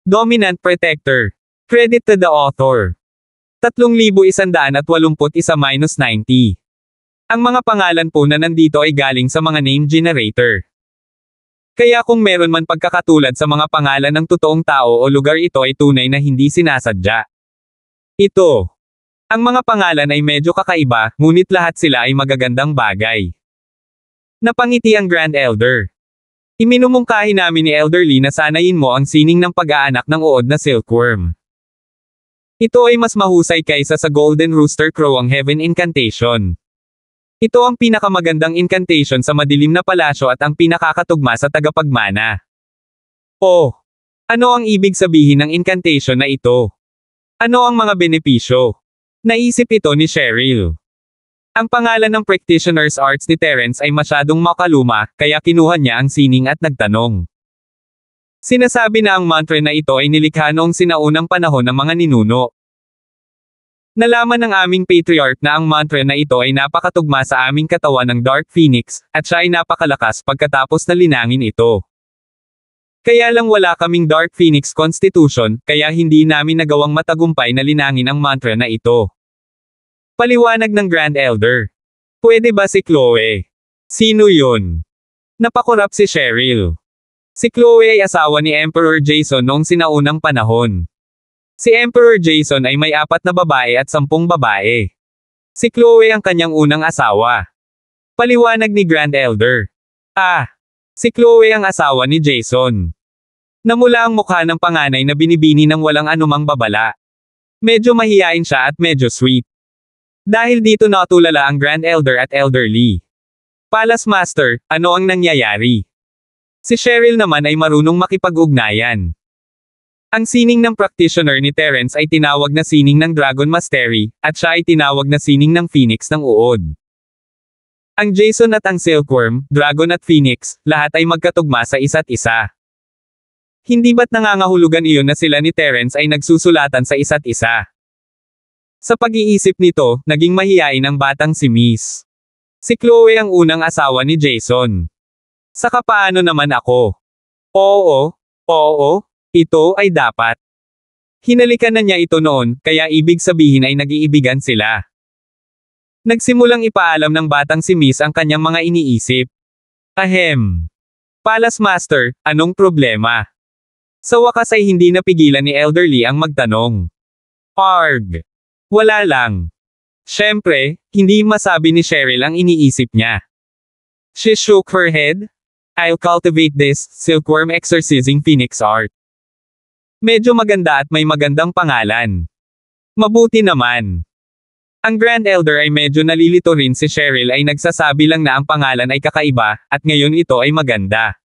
Dominant Protector. Credit to the author. 3,181-90. Ang mga pangalan po na nandito ay galing sa mga name generator. Kaya kung meron man pagkakatulad sa mga pangalan ng totoong tao o lugar, ito ay tunay na hindi sinasadya. Ito. Ang mga pangalan ay medyo kakaiba, ngunit lahat sila ay magagandang bagay. Napangiti ang Grand Elder. Iminumungkahi namin ni Elder Lee na sanayin mo ang sining ng pag-aanak ng uod na silkworm. Ito ay mas mahusay kaysa sa Golden Rooster Crow ang Heaven Incantation. Ito ang pinakamagandang incantation sa madilim na palasyo at ang pinakakatugma sa tagapagmana. Oh! Ano ang ibig sabihin ng incantation na ito? Ano ang mga benepisyo? Naisip ito ni Cheryl. Ang pangalan ng Practitioner's Arts ni Terence ay masyadong makaluma, kaya kinuha niya ang sining at nagtanong. Sinasabi na ang mantra na ito ay nilikha noong sinaunang panahon ng mga ninuno. Nalaman ng aming patriarch na ang mantra na ito ay napakatugma sa aming katawan ng Dark Phoenix, at siya ay napakalakas pagkatapos na linangin ito. Kaya lang wala kaming Dark Phoenix Constitution, kaya hindi namin nagawang matagumpay na linangin ang mantra na ito. Paliwanag ng Grand Elder. Pwede ba si Chloe? Sino yun? Napakurap si Cheryl. Si Chloe ay asawa ni Emperor Jason noong sinaunang panahon. Si Emperor Jason ay may 4 na babae at 10 babae. Si Chloe ang kanyang unang asawa. Paliwanag ni Grand Elder. Si Chloe ang asawa ni Jason. Namula ang mukha ng panganay na binibini ng walang anumang babala. Medyo mahiyain siya at medyo sweet. Dahil dito natulala ang Grand Elder at Elder Lee. Palace Master, ano ang nangyayari? Si Cheryl naman ay marunong makipag-ugnayan. Ang sining ng practitioner ni Terence ay tinawag na sining ng Dragon Mastery, at siya ay tinawag na sining ng Phoenix ng uod. Ang Jason at ang Silkworm, Dragon at Phoenix, lahat ay magkatugma sa isa't isa. Hindi ba't nangangahulugan iyon na sila ni Terence ay nagsusulatan sa isa't isa? Sa pag-iisip nito, naging mahiyain ang batang si Miss. Si Chloe ang unang asawa ni Jason. Saka paano naman ako? Oo, ito ay dapat. Hinalikan na niya ito noon, kaya ibig sabihin ay nag-iibigan sila. Nagsimulang ipaalam ng batang si Miss ang kanyang mga iniisip. Palace Master, anong problema? Sa wakas ay hindi napigilan ni Elder Lee ang magtanong. Arg! Wala lang. Siyempre, hindi masabi ni Cheryl ang iniisip niya. She shook her head. I'll cultivate this silkworm exorcising phoenix art. Medyo maganda at may magandang pangalan. Mabuti naman. Ang Grand Elder ay medyo nalilito rin. Si Cheryl ay nagsasabi lang na ang pangalan ay kakaiba, at ngayon ito ay maganda.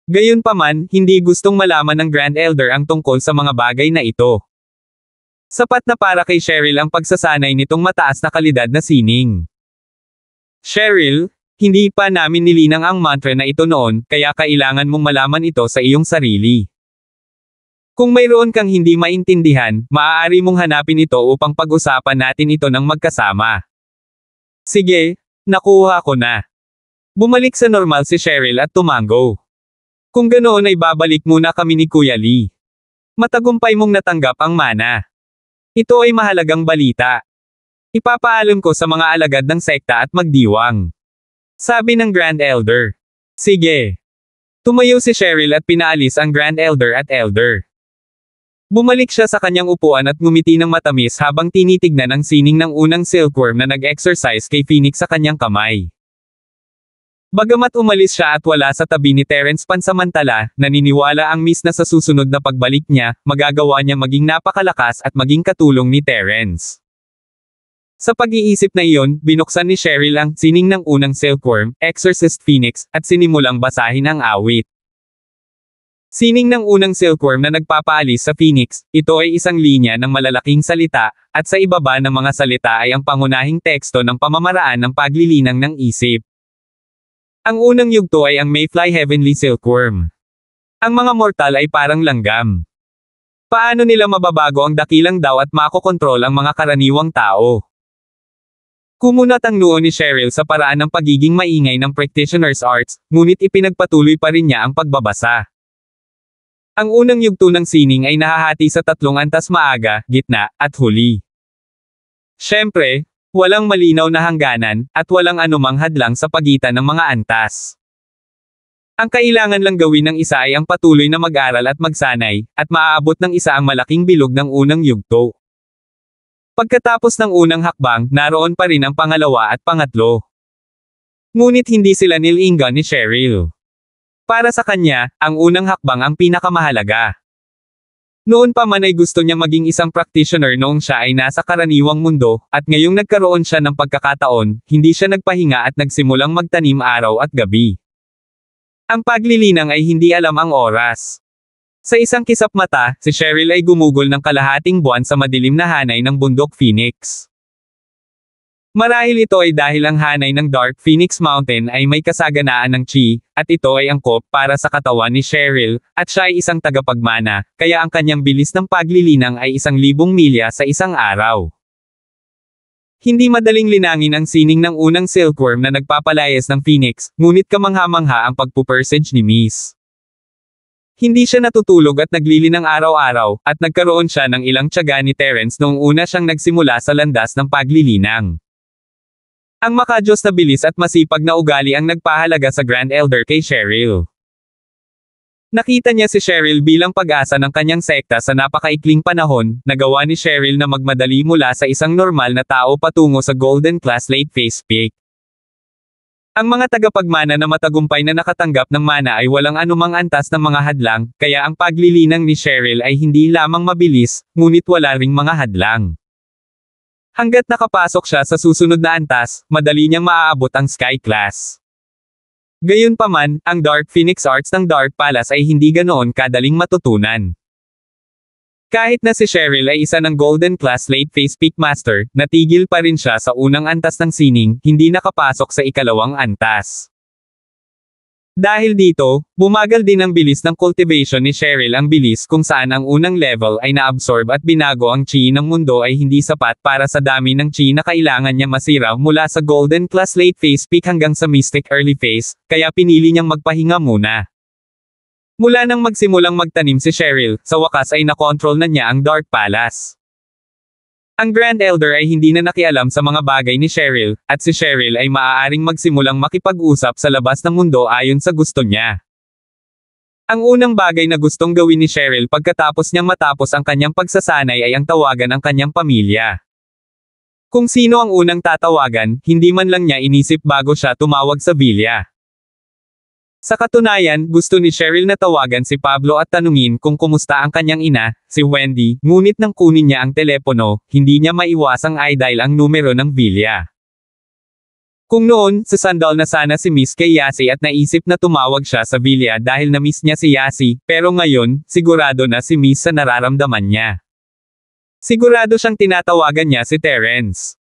Gayunpaman, hindi gustong malaman ng Grand Elder ang tungkol sa mga bagay na ito. Sapat na para kay Cheryl ang pagsasanay nitong mataas na kalidad na sining. Cheryl, hindi pa namin nilinang ang mantra na ito noon, kaya kailangan mong malaman ito sa iyong sarili. Kung mayroon kang hindi maintindihan, maaari mong hanapin ito upang pag-usapan natin ito ng magkasama. Sige, nakuha ko na. Bumalik sa normal si Cheryl at tumango. Kung ganoon ay babalik muna kami ni Kuya Lee. Matagumpay mong natanggap ang mana. Ito ay mahalagang balita. Ipapaalam ko sa mga alagad ng sekta at magdiwang. Sabi ng Grand Elder. Sige. Tumayo si Cheryl at pinaalis ang Grand Elder at Elder. Bumalik siya sa kanyang upuan at ngumiti ng matamis habang tinitignan ang sining ng unang silkworm na nag-exercise kay Phoenix sa kanyang kamay. Bagamat umalis siya at wala sa tabi ni Terence pansamantala, naniniwala ang Miss na sa susunod na pagbalik niya, magagawa niya maging napakalakas at maging katulong ni Terence. Sa pag-iisip na iyon, binuksan ni Cheryl ang sining ng unang silkworm, Exorcist Phoenix, at sinimulang basahin ang awit. Sining ng unang silkworm na nagpapaalis sa Phoenix, ito ay isang linya ng malalaking salita, at sa ibaba ng mga salita ay ang pangunahing teksto ng pamamaraan ng paglilinang ng isip. Ang unang yugto ay ang Mayfly Heavenly Silkworm. Ang mga mortal ay parang langgam. Paano nila mababago ang dakilang daw at makokontrol ang mga karaniwang tao? Kumunat ang noo ni Cheryl sa paraan ng pagiging maingay ng Practitioner's Arts, ngunit ipinagpatuloy pa rin niya ang pagbabasa. Ang unang yugto ng sining ay nahahati sa tatlong antas: maaga, gitna, at huli. Siyempre, walang malinaw na hangganan, at walang anumang hadlang sa pagitan ng mga antas. Ang kailangan lang gawin ng isa ay ang patuloy na mag-aral at magsanay, at maaabot ng isa ang malaking bilog ng unang yugto. Pagkatapos ng unang hakbang, naroon pa rin ang pangalawa at pangatlo. Ngunit hindi sila nilingan ni Cheryl. Para sa kanya, ang unang hakbang ang pinakamahalaga. Noon pa man ay gusto niya maging isang practitioner noong siya ay nasa karaniwang mundo, at ngayong nagkaroon siya ng pagkakataon, hindi siya nagpahinga at nagsimulang magtanim araw at gabi. Ang paglilinang ay hindi alam ang oras. Sa isang kisap mata, si Cheryl ay gumugol ng kalahating buwan sa madilim na hanay ng bundok Phoenix. Marahil ito ay dahil ang hanay ng Dark Phoenix Mountain ay may kasaganaan ng chi, at ito ay angkop para sa katawan ni Cheryl, at siya ay isang tagapagmana, kaya ang kanyang bilis ng paglilinang ay 1,000 milya sa isang araw. Hindi madaling linangin ang sining ng unang silkworm na nagpapalayas ng Phoenix, ngunit kamangha-mangha ang pagpupersage ni Miss. Hindi siya natutulog at naglilinang araw-araw, at nagkaroon siya ng ilang tiyaga ni Terence noong una siyang nagsimula sa landas ng paglilinang. Ang makadiyos na bilis at masipag na ugali ang nagpahalaga sa Grand Elder kay Cheryl. Nakita niya si Cheryl bilang pag-asa ng kanyang sekta sa napakaikling panahon, nagawa ni Cheryl na magmadali mula sa isang normal na tao patungo sa Golden Class Late Phase Peak. Ang mga tagapagmana na matagumpay na nakatanggap ng mana ay walang anumang antas ng mga hadlang, kaya ang paglilinang ni Cheryl ay hindi lamang mabilis, ngunit wala ring mga hadlang. Hanggat nakapasok siya sa susunod na antas, madali niyang maaabot ang Sky Class. Gayunpaman, ang Dark Phoenix Arts ng Dark Palace ay hindi ganoon kadaling matutunan. Kahit na si Cheryl ay isa ng Golden Class Late Phase Peak Master, natigil pa rin siya sa unang antas ng sining, hindi nakapasok sa ikalawang antas. Dahil dito, bumagal din ang bilis ng cultivation ni Cheryl. Ang bilis kung saan ang unang level ay naabsorb at binago ang chi ng mundo ay hindi sapat para sa dami ng chi na kailangan niya masira mula sa Golden Class Late Phase Peak hanggang sa Mystic Early Phase, kaya pinili niyang magpahinga muna. Mula nang magsimulang magtanim si Cheryl, sa wakas ay nakontrol na niya ang Dark Palace. Ang Grand Elder ay hindi na nakialam sa mga bagay ni Cheryl, at si Cheryl ay maaaring magsimulang makipag-usap sa labas ng mundo ayon sa gusto niya. Ang unang bagay na gustong gawin ni Cheryl pagkatapos niyang matapos ang kanyang pagsasanay ay ang tawagan ang kanyang pamilya. Kung sino ang unang tatawagan, hindi man lang niya inisip bago siya tumawag sa villa. Sa katunayan, gusto ni Cheryl na tawagan si Pablo at tanungin kung kumusta ang kanyang ina, si Wendy, ngunit nang kunin niya ang telepono, hindi niya maiwasang i-dial ang numero ng villa. Kung noon, sasandal na sana si Miss kay Yasi at naisip na tumawag siya sa villa dahil na-miss niya si Yasi, pero ngayon, sigurado na si Miss sa nararamdaman niya. Sigurado siyang tinatawagan niya si Terence.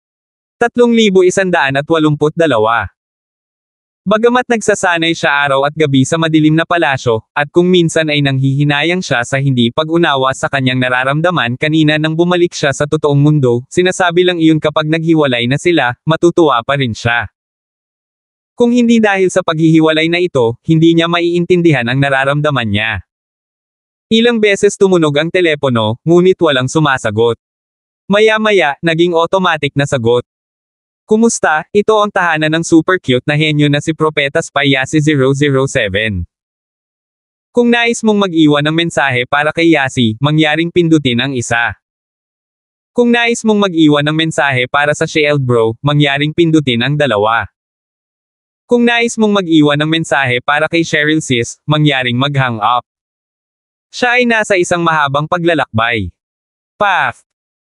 3,182. Bagamat nagsasanay siya araw at gabi sa madilim na palasyo, at kung minsan ay nanghihinayang siya sa hindi pag-unawa sa kanyang nararamdaman kanina nang bumalik siya sa totoong mundo, sinasabi lang iyon kapag naghiwalay na sila, matutuwa pa rin siya. Kung hindi dahil sa paghihiwalay na ito, hindi niya maiintindihan ang nararamdaman niya. Ilang beses tumunog ang telepono, ngunit walang sumasagot. Maya-maya, naging automatic na sagot. Kumusta? Ito ang tahanan ng super cute na henyo na si Propeta Spy Yasi 007. Kung nais mong mag-iwan ng mensahe para kay Yasi, mangyaring pindutin ang isa. Kung nais mong mag-iwan ng mensahe para sa Shield Bro, mangyaring pindutin ang dalawa. Kung nais mong mag-iwan ng mensahe para kay Cheryl Sis, mangyaring mag-hang up. Siya ay nasa isang mahabang paglalakbay. Path.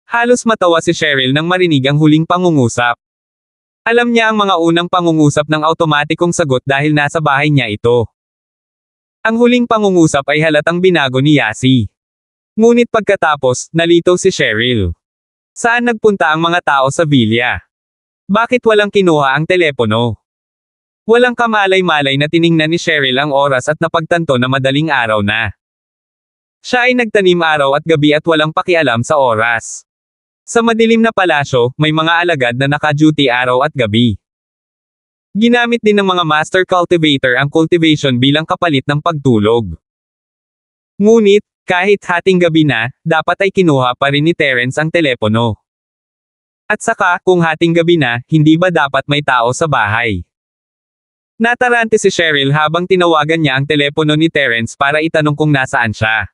Halos matawa si Cheryl nang marinig ang huling pangungusap. Alam niya ang mga unang pangungusap ng automatikong sagot dahil nasa bahay niya ito. Ang huling pangungusap ay halatang binago ni Yasi. Ngunit pagkatapos, nalito si Cheryl. Saan nagpunta ang mga tao sa villa? Bakit walang kinuha ang telepono? Walang kamalay-malay na tiningnan ni Cheryl ang oras at napagtanto na madaling araw na. Siya ay nagtanim araw at gabi at walang pakialam sa oras. Sa madilim na palasyo, may mga alagad na naka-duty araw at gabi. Ginamit din ng mga master cultivator ang cultivation bilang kapalit ng pagtulog. Ngunit, kahit hating gabi na, dapat ay kinuha pa rin ni Terence ang telepono. At saka, kung hating gabi na, hindi ba dapat may tao sa bahay? Natarante si Cheryl habang tinawagan niya ang telepono ni Terence para itanong kung nasaan siya.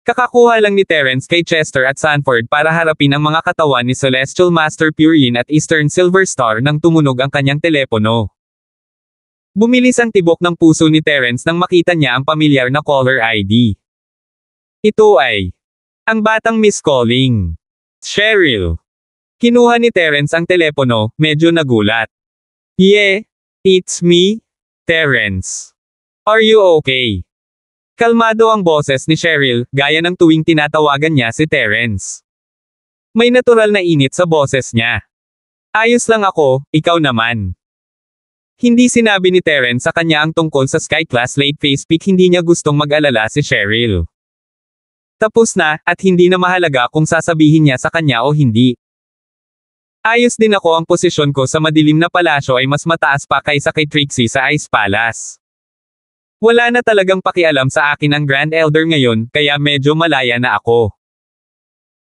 Kakakuha lang ni Terence kay Chester at Sanford para harapin ang mga katawan ni Celestial Master Purian at Eastern Silver Star nang tumunog ang kanyang telepono. Bumilis ang tibok ng puso ni Terence nang makita niya ang pamilyar na caller ID. Ito ay ang batang Miss Calling. Cheryl. Kinuha ni Terence ang telepono, medyo nagulat. Yeah, it's me, Terence. Are you okay? Kalmado ang boses ni Cheryl, gaya ng tuwing tinatawagan niya si Terence. May natural na init sa boses niya. Ayos lang ako, ikaw naman. Hindi sinabi ni Terence sa kanya ang tungkol sa Sky Class late phase peak, hindi niya gustong mag-alala si Cheryl. Tapos na, at hindi na mahalaga kung sasabihin niya sa kanya o hindi. Ayos din ako, ang posisyon ko sa madilim na palasyo ay mas mataas pa kaysa kay Trixie sa Ice Palace. Wala na talagang pakialam sa akin ang Grand Elder ngayon, kaya medyo malaya na ako.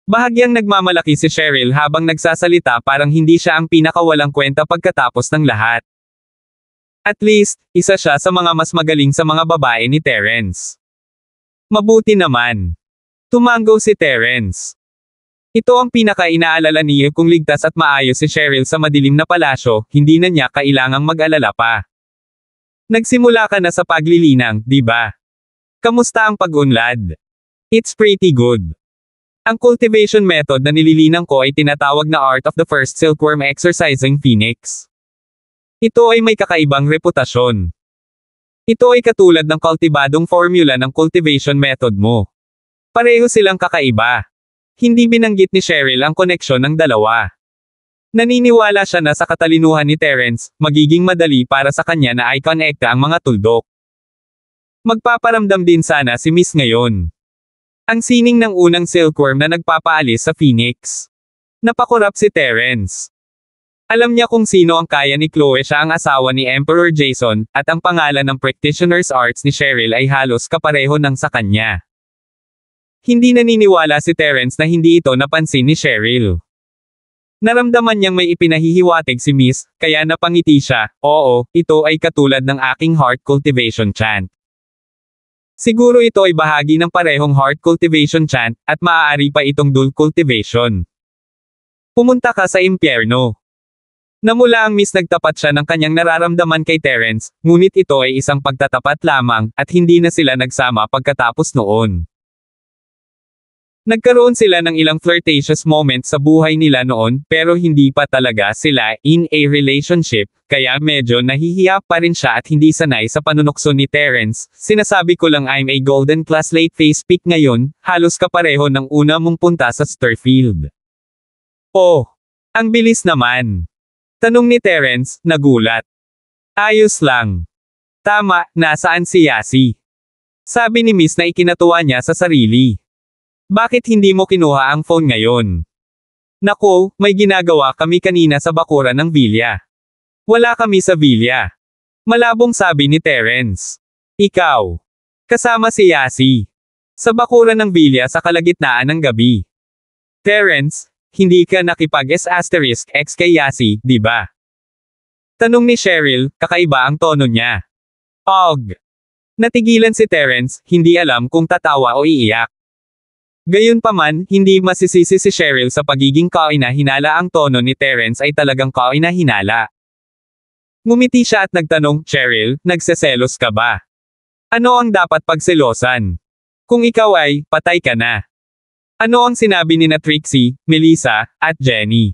Bahagyang nagmamalaki si Cheryl habang nagsasalita, parang hindi siya ang pinakawalang kwenta pagkatapos ng lahat. At least, isa siya sa mga mas magaling sa mga babae ni Terence. Mabuti naman. Tumango si Terence. Ito ang pinaka-inaalala niya, kung ligtas at maayos si Cheryl sa madilim na palasyo, hindi na niya kailangang mag-alala pa. Nagsimula ka na sa paglilinang, di ba? Kamusta ang pag-unlad? It's pretty good. Ang cultivation method na nililinang ko ay tinatawag na Art of the First Silkworm Exercising Phoenix. Ito ay may kakaibang reputasyon. Ito ay katulad ng kultibadong formula ng cultivation method mo. Pareho silang kakaiba. Hindi binanggit ni Cheryl ang koneksyon ng dalawa. Naniniwala siya na sa katalinuhan ni Terence, magiging madali para sa kanya na i-connecta ang mga tuldok. Magpaparamdam din sana si Miss ngayon. Ang sining ng unang silkworm na nagpapaalis sa Phoenix. Napakurap si Terence. Alam niya kung sino ang kaya ni Chloe, siya ang asawa ni Emperor Jason, at ang pangalan ng Practitioner's Arts ni Cheryl ay halos kapareho ng sa kanya. Hindi naniniwala si Terence na hindi ito napansin ni Cheryl. Naramdaman niyang may ipinahihiwatig si Miss, kaya napangiti siya. Oo, ito ay katulad ng aking heart cultivation chant. Siguro ito ay bahagi ng parehong heart cultivation chant, at maaari pa itong dual cultivation. Pumunta ka sa impyerno. Namula ang Miss, nagtapat siya ng kanyang nararamdaman kay Terence, ngunit ito ay isang pagtatapat lamang, at hindi na sila nagsama pagkatapos noon. Nagkaroon sila ng ilang flirtatious moments sa buhay nila noon, pero hindi pa talaga sila in a relationship, kaya medyo nahihiya pa rin siya at hindi sanay sa panunukso ni Terence. Sinasabi ko lang, I'm a golden class late phase peak ngayon, halos kapareho ng una mong punta sa Starfield. Oh, ang bilis naman. Tanong ni Terence, nagulat. Ayos lang. Tama, nasaan si Yasi? Sabi ni Miss na ikinatuwa niya sa sarili. Bakit hindi mo kinuha ang phone ngayon? Nako, may ginagawa kami kanina sa bakuran ng Villa. Wala kami sa Villa. Malabong sabi ni Terence. Ikaw. Kasama si Yasi. Sa bakuran ng Villa sa kalagitnaan ng gabi. Terence, hindi ka nakipag-**x kay Yasi, di ba? Tanong ni Cheryl, kakaiba ang tono niya. Og. Natigilan si Terence, hindi alam kung tatawa o iiyak. Gayunpaman, hindi masisisi si Cheryl sa pagiging kaina-hinala. Ang tono ni Terence ay talagang kaina-hinala. Ngumiti siya at nagtanong, Cheryl, nagseselos ka ba? Ano ang dapat pagselosan? Kung ikaw ay, patay ka na. Ano ang sinabi ni na Trixie, Melissa, at Jenny?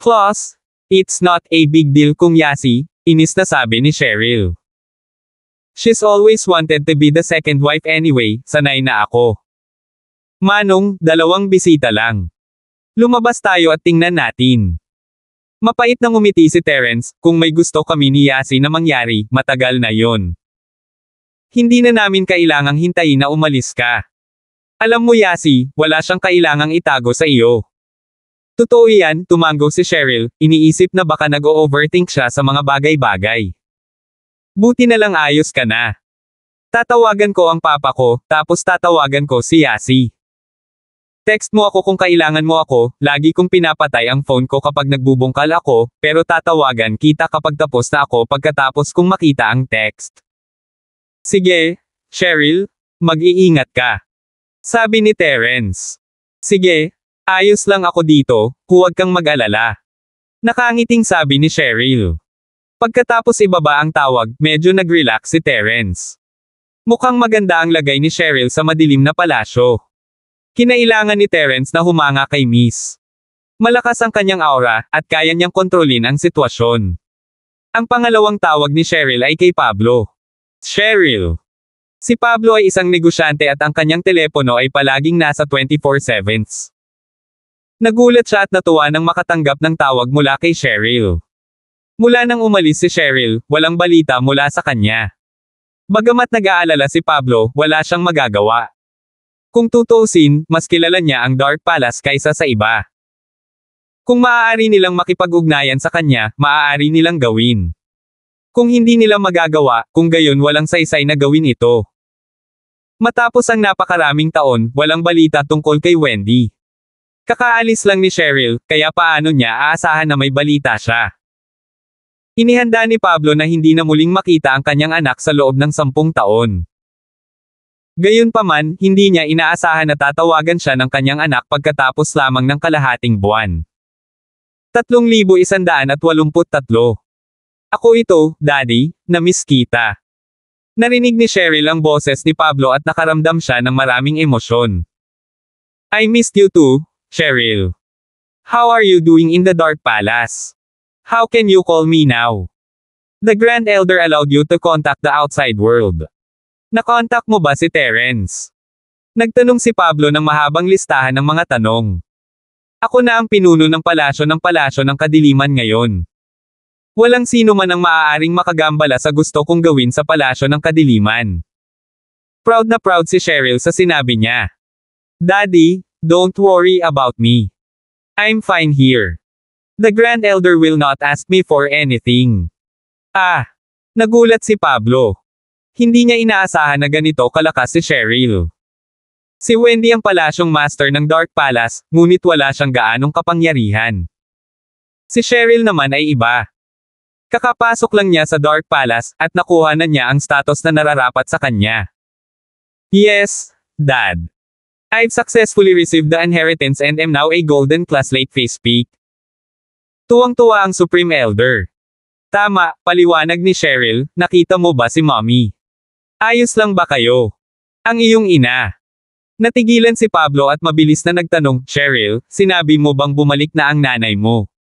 Plus, it's not a big deal kung Yasi, inis na sabi ni Cheryl. She's always wanted to be the second wife anyway, sanay na ako. Manong, 2 bisita lang. Lumabas tayo at tingnan natin. Mapait na ngumiti si Terence, kung may gusto kami ni Yasi na mangyari, matagal na yon. Hindi na namin kailangang hintayin na umalis ka. Alam mo Yasi, wala siyang kailangang itago sa iyo. Totoo yan, tumango si Cheryl, iniisip na baka nag-o-overthink siya sa mga bagay-bagay. Buti na lang ayos ka na. Tatawagan ko ang papa ko, tapos tatawagan ko si Yasi. Text mo ako kung kailangan mo ako, lagi kong pinapatay ang phone ko kapag nagbubungkal ako, pero tatawagan kita kapag tapos na ako pagkatapos kong makita ang text. Sige, Cheryl, mag-iingat ka. Sabi ni Terence. Sige, ayos lang ako dito, huwag kang mag-alala. Nakangiting sabi ni Cheryl. Pagkatapos ibaba ang tawag, medyo nag-relax si Terence. Mukhang maganda ang lagay ni Cheryl sa madilim na palasyo. Kinailangan ni Terence na humanga kay Miss. Malakas ang kanyang aura, at kaya niyang kontrolin ang sitwasyon. Ang pangalawang tawag ni Cheryl ay kay Pablo. Cheryl. Si Pablo ay isang negosyante at ang kanyang telepono ay palaging nasa 24/7. Nagulat siya at natuwa nang makatanggap ng tawag mula kay Cheryl. Mula nang umalis si Cheryl, walang balita mula sa kanya. Bagamat nag-aalala si Pablo, wala siyang magagawa. Kung tutuusin, mas kilala niya ang Dark Palace kaysa sa iba. Kung maaari nilang makipag-ugnayan sa kanya, maaari nilang gawin. Kung hindi nila magagawa, kung gayon walang saysay na gawin ito. Matapos ang napakaraming taon, walang balita tungkol kay Wendy. Kakaalis lang ni Cheryl, kaya paano niya aasahan na may balita siya? Inihanda ni Pablo na hindi na muling makita ang kanyang anak sa loob ng 10 taon. Gayunpaman, hindi niya inaasahan na tatawagan siya ng kanyang anak pagkatapos lamang ng kalahating buwan. 3,183. Ako ito, Daddy, na-miss kita. Narinig ni Cheryl ang boses ni Pablo at nakaramdam siya ng maraming emosyon. I missed you too, Cheryl. How are you doing in the Dark Palace? How can you call me now? The Grand Elder allowed you to contact the outside world. Nakontak mo ba si Terence? Nagtanong si Pablo ng mahabang listahan ng mga tanong. Ako na ang pinuno ng palasyo ng kadiliman ngayon. Walang sino man ang maaaring makagambala sa gusto kong gawin sa palasyo ng kadiliman. Proud na proud si Cheryl sa sinabi niya. Daddy, don't worry about me. I'm fine here. The Grand Elder will not ask me for anything. Nagulat si Pablo. Hindi niya inaasahan na ganito kalakas si Cheryl. Si Wendy ang palasyong master ng Dark Palace, ngunit wala siyang gaanong kapangyarihan. Si Cheryl naman ay iba. Kakapasok lang niya sa Dark Palace, at nakuha na niya ang status na nararapat sa kanya. Yes, Dad. I've successfully received the inheritance and am now a golden class late phase peak. Tuwang-tuwa ang Supreme Elder. Tama, paliwanag ni Cheryl, nakita mo ba si Mommy? Ayos lang ba kayo? Ang iyong ina. Natigilan si Pablo at mabilis na nagtanong, Cheryl, sinabi mo bang bumalik na ang nanay mo?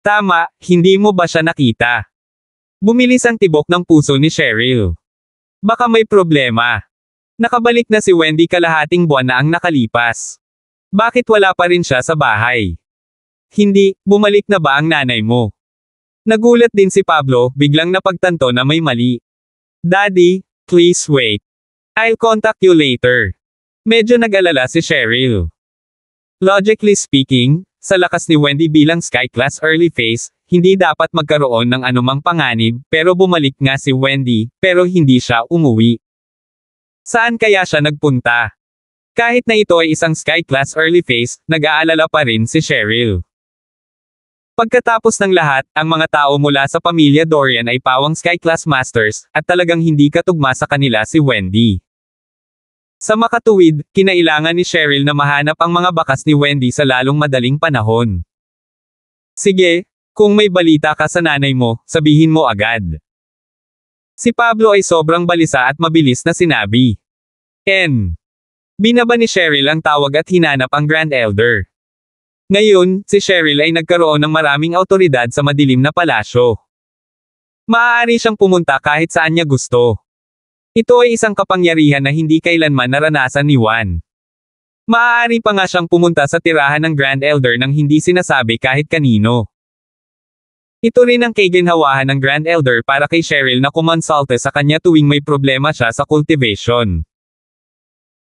Tama, hindi mo ba siya nakita? Bumilis ang tibok ng puso ni Cheryl. Baka may problema. Nakabalik na si Wendy kalahating buwan na ang nakalipas. Bakit wala pa rin siya sa bahay? Hindi, bumalik na ba ang nanay mo? Nagulat din si Pablo, biglang napagtanto na may mali. Daddy, please wait. I'll contact you later. Medyo nag-alala si Cheryl. Logically speaking, sa lakas ni Wendy bilang Sky Class Early Phase, hindi dapat magkaroon ng anumang panganib, pero bumalik nga si Wendy, pero hindi siya umuwi. Saan kaya siya nagpunta? Kahit na ito ay isang Sky Class Early Phase, nag-aalala pa rin si Cheryl. Pagkatapos ng lahat, ang mga tao mula sa pamilya Dorian ay pawang Sky Class Masters, at talagang hindi katugma sa kanila si Wendy. Sa makatuwid, kinailangan ni Cheryl na mahanap ang mga bakas ni Wendy sa lalong madaling panahon. Sige, kung may balita ka sa nanay mo, sabihin mo agad. Si Pablo ay sobrang balisa at mabilis na sinabi. Binaba ni Cheryl ang tawag at hinanap ang Grand Elder. Ngayon, si Cheryl ay nagkaroon ng maraming awtoridad sa madilim na palasyo. Maaari siyang pumunta kahit saan niya gusto. Ito ay isang kapangyarihan na hindi kailanman naranasan ni Juan. Maaari pa nga siyang pumunta sa tirahan ng Grand Elder nang hindi sinasabi kahit kanino. Ito rin ang kaginhawahan ng Grand Elder para kay Cheryl na kumonsulte sa kanya tuwing may problema siya sa cultivation.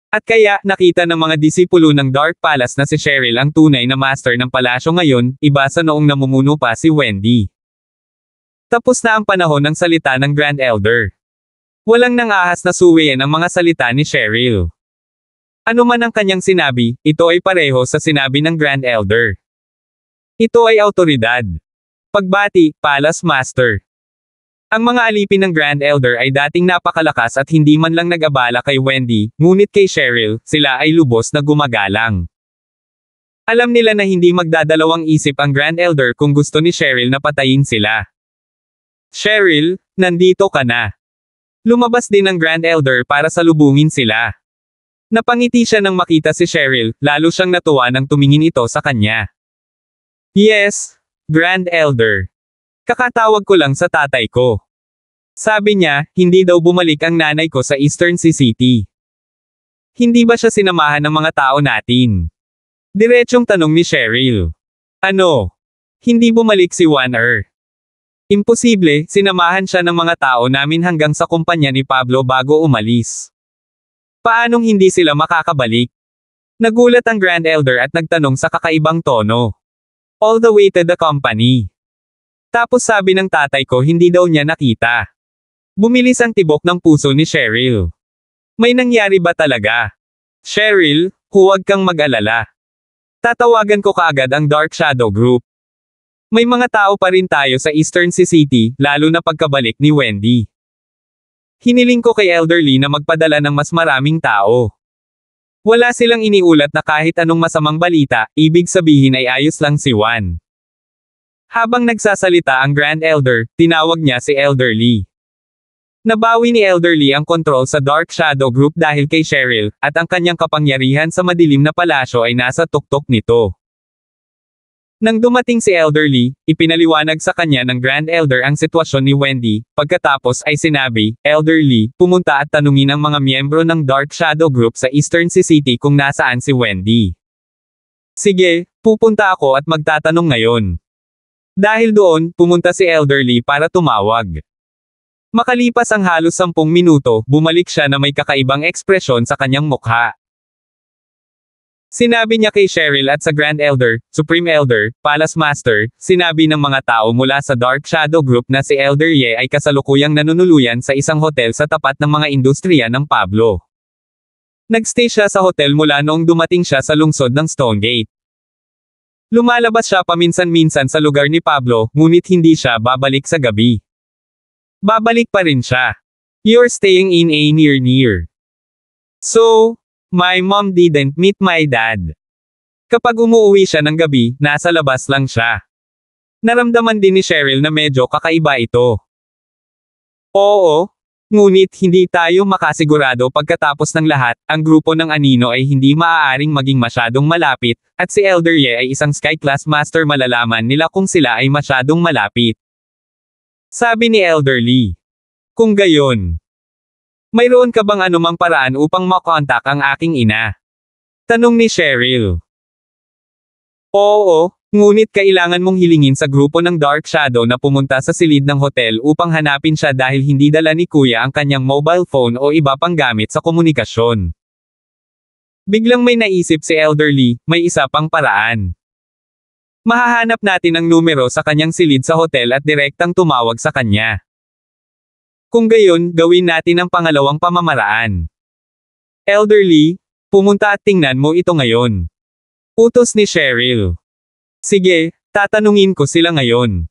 At kaya, nakita ng mga disipulo ng Dark Palace na si Cheryl ang tunay na master ng palasyo ngayon, iba sa noong namumuno pa si Wendy. Tapos na ang panahon ng salita ng Grand Elder. Walang nangahas na suwayin ang mga salita ni Cheryl. Ano man ang kanyang sinabi, ito ay pareho sa sinabi ng Grand Elder. Ito ay awtoridad. Pagbati, Palace Master. Ang mga alipin ng Grand Elder ay dating napakalakas at hindi man lang nag-abala kay Wendy, ngunit kay Cheryl, sila ay lubos na gumagalang. Alam nila na hindi magdadalawang isip ang Grand Elder kung gusto ni Cheryl na patayin sila. Cheryl, nandito ka na. Lumabas din ang Grand Elder para salubungin sila. Napangiti siya nang makita si Cheryl, lalo siyang natuwa nang tumingin ito sa kanya. Yes, Grand Elder. Kakatawag ko lang sa tatay ko. Sabi niya, hindi daw bumalik ang nanay ko sa Eastern City. Hindi ba siya sinamahan ng mga tao natin? Diretsong tanong ni Cheryl. Ano? Hindi bumalik si Wanner. Imposible, sinamahan siya ng mga tao namin hanggang sa kumpanya ni Pablo bago umalis. Paanong hindi sila makakabalik? Nagulat ang Grand Elder at nagtanong sa kakaibang tono. All the way to the company. Tapos sabi ng tatay ko hindi daw niya nakita. Bumilis ang tibok ng puso ni Cheryl. May nangyari ba talaga? Cheryl, huwag kang mag-alala. Tatawagan ko kaagad ang Dark Shadow Group. May mga tao pa rin tayo sa Eastern City, lalo na pagkabalik ni Wendy. Hiniling ko kay Elderly na magpadala ng mas maraming tao. Wala silang iniulat na kahit anong masamang balita, ibig sabihin ay ayos lang si Juan. Habang nagsasalita ang Grand Elder, tinawag niya si Elderly. Nabawi ni Elderly ang kontrol sa Dark Shadow Group dahil kay Cheryl, at ang kanyang kapangyarihan sa madilim na palasyo ay nasa tuktok nito. Nang dumating si Elderly, ipinaliwanag sa kanya ng Grand Elder ang sitwasyon ni Wendy, pagkatapos ay sinabi, Elderly, pumunta at tanungin ang mga miyembro ng Dark Shadow Group sa Eastern City kung nasaan si Wendy. Sige, pupunta ako at magtatanong ngayon. Dahil doon, pumunta si Elderly para tumawag. Makalipas ang halos 10 minuto, bumalik siya na may kakaibang ekspresyon sa kanyang mukha. Sinabi niya kay Cheryl at sa Grand Elder, Supreme Elder, Palace Master, sinabi ng mga tao mula sa Dark Shadow Group na si Elder Ye ay kasalukuyang nanunuluyan sa isang hotel sa tapat ng mga industriya ng Pablo. Nagstay siya sa hotel mula noong dumating siya sa lungsod ng Stonegate. Lumalabas siya paminsan-minsan sa lugar ni Pablo, ngunit hindi siya babalik sa gabi. Babalik pa rin siya. You're staying in a near. So, my mom didn't meet my dad. Kapag umuwi siya ng gabi, nasa labas lang siya. Naramdaman din ni Cheryl na medyo kakaiba ito. Oo, ngunit hindi tayo makasigurado pagkatapos ng lahat, ang grupo ng Anino ay hindi maaaring maging masyadong malapit, at si Elder Ye ay isang Sky Class Master malalaman nila kung sila ay masyadong malapit. Sabi ni Elderly. Kung gayon, mayroon ka bang anumang paraan upang makontak ang aking ina? Tanong ni Cheryl. Oo, ngunit kailangan mong hilingin sa grupo ng Dark Shadow na pumunta sa silid ng hotel upang hanapin siya dahil hindi dala ni Kuya ang kanyang mobile phone o iba pang gamit sa komunikasyon. Biglang may naisip si Elderly, may isa pang paraan. Mahahanap natin ang numero sa kanyang silid sa hotel at direktang tumawag sa kanya. Kung gayon, gawin natin ang pangalawang pamamaraan. Elderly, pumunta at tingnan mo ito ngayon. Utos ni Cheryl. Sige, tatanungin ko sila ngayon.